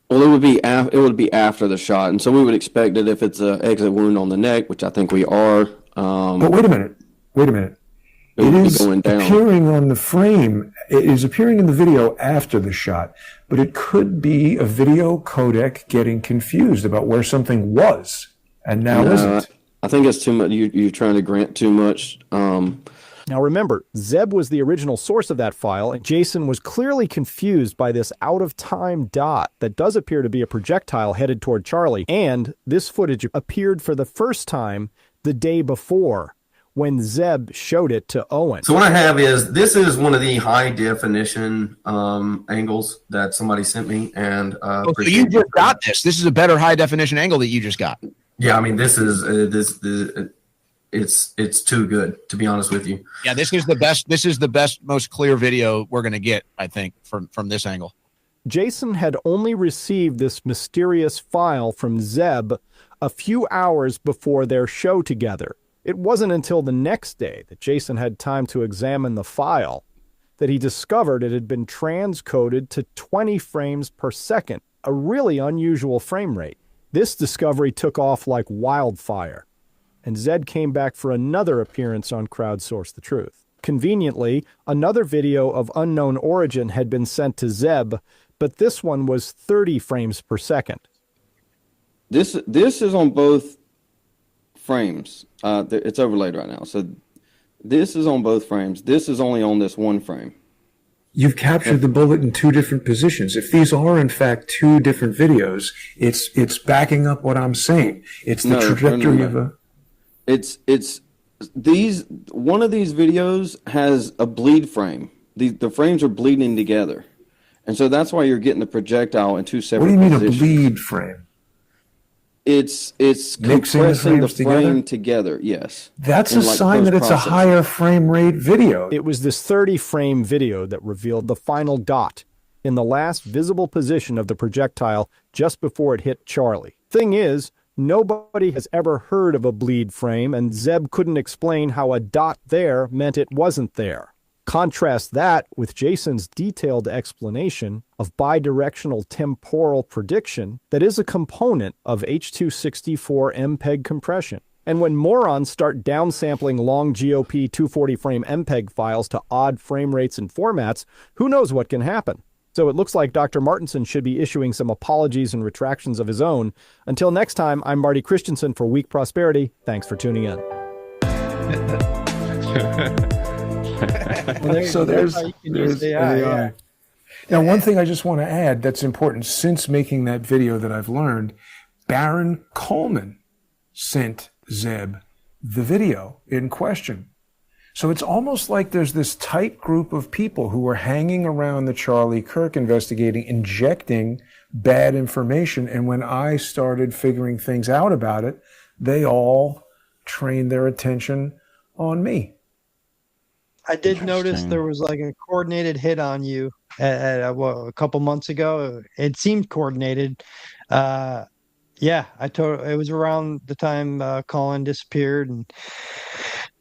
Well, it would be after the shot, and so we would expect it if it's an exit wound on the neck, which I think we are. But wait a minute. It is appearing on the frame. It is appearing in the video after the shot, but it could be a video codec getting confused about where something was and now isn't. I think it's too much. You're trying to grant too much. Now remember, Zeb was the original source of that file, and Jason was clearly confused by this out-of-time dot that does appear to be a projectile headed toward Charlie. And this footage appeared for the first time the day before, when Zeb showed it to Owen. So what I have this is one of the high definition angles that somebody sent me, and so you just got this. This is a better high definition angle that you just got. Yeah, I mean, this is it's too good, to be honest with you. Yeah, this is the best. This is the best, most clear video we're gonna get, I think, from this angle. Jason had only received this mysterious file from Zeb a few hours before their show together. It wasn't until the next day that Jason had time to examine the file that he discovered it had been transcoded to 20 frames per second, a really unusual frame rate. This discovery took off like wildfire, and Zed came back for another appearance on Crowdsource the Truth. Conveniently, another video of unknown origin had been sent to Zeb, but this one was 30 frames per second. This is on both frames. It's overlaid right now. So this is on both frames. This is only on this one frame. You've captured the bullet in two different positions. If these are in fact two different videos, it's backing up what I'm saying. It's the trajectory of a. It's these. One of these videos has a bleed frame. The frames are bleeding together, and so that's why you're getting the projectile in two separate. What do you mean positions. A bleed frame? It's compressing the frame together. Yes, that's a sign that it's a higher frame rate video. It was this 30 frame video that revealed the final dot in the last visible position of the projectile just before it hit Charlie. Thing is, nobody has ever heard of a bleed frame, and Zeb couldn't explain how a dot there meant it wasn't there. Contrast that with Jason's detailed explanation of bidirectional temporal prediction that is a component of H.264 MPEG compression. And when morons start downsampling long GOP 240 frame MPEG files to odd frame rates and formats, who knows what can happen? So it looks like Dr. Martinson should be issuing some apologies and retractions of his own. Until next time, I'm Marty Christensen for Weak Prosperity. Thanks for tuning in. So there's AI. Now, one thing I just want to add that's important, since making that video that I've learned, Baron Coleman sent Zeb the video in question. So it's almost like there's this tight group of people who are hanging around the Charlie Kirk investigating, injecting bad information. And when I started figuring things out about it, they all trained their attention on me. I did notice there was like a coordinated hit on you a couple months ago. It seemed coordinated. Yeah, it was around the time Colin disappeared, and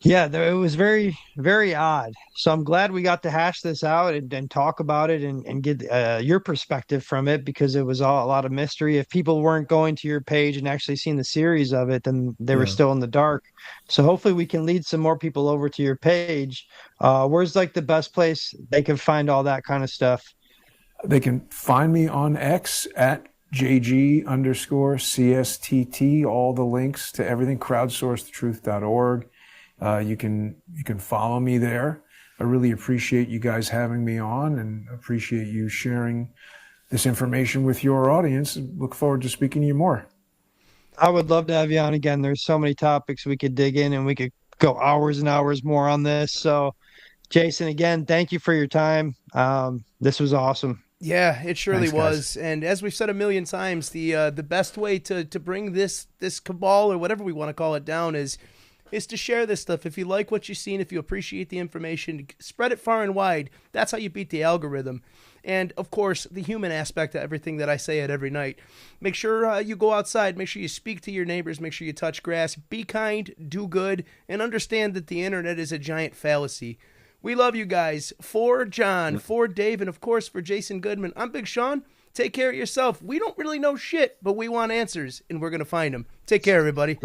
yeah, it was very, very odd. So I'm glad we got to hash this out and talk about it and get your perspective from it, because it was a lot of mystery. If people weren't going to your page and actually seeing the series of it, then they were still in the dark. So hopefully we can lead some more people over to your page. Where's like the best place they can find all that kind of stuff? They can find me on X at JG_CSTT, all the links to everything, crowdsourcethetruth.org. You can follow me there. I really appreciate you guys having me on and appreciate you sharing this information with your audience. Look forward to speaking to you more. I would love to have you on again. There's so many topics we could dig in, and we could go hours and hours more on this. So, Jason, again, thank you for your time. This was awesome. Yeah, it surely Thanks, was. And as we've said a million times, the best way to bring this cabal or whatever we want to call it down is to share this stuff. If you like what you've seen, if you appreciate the information, spread it far and wide. That's how you beat the algorithm. And, of course, the human aspect of everything that I say it every night. Make sure you go outside. Make sure you speak to your neighbors. Make sure you touch grass. Be kind, do good, and understand that the internet is a giant fallacy. We love you guys. For John, for Dave, and, of course, for Jason Goodman, I'm Big Sean. Take care of yourself. We don't really know shit, but we want answers, and we're going to find them. Take care, everybody.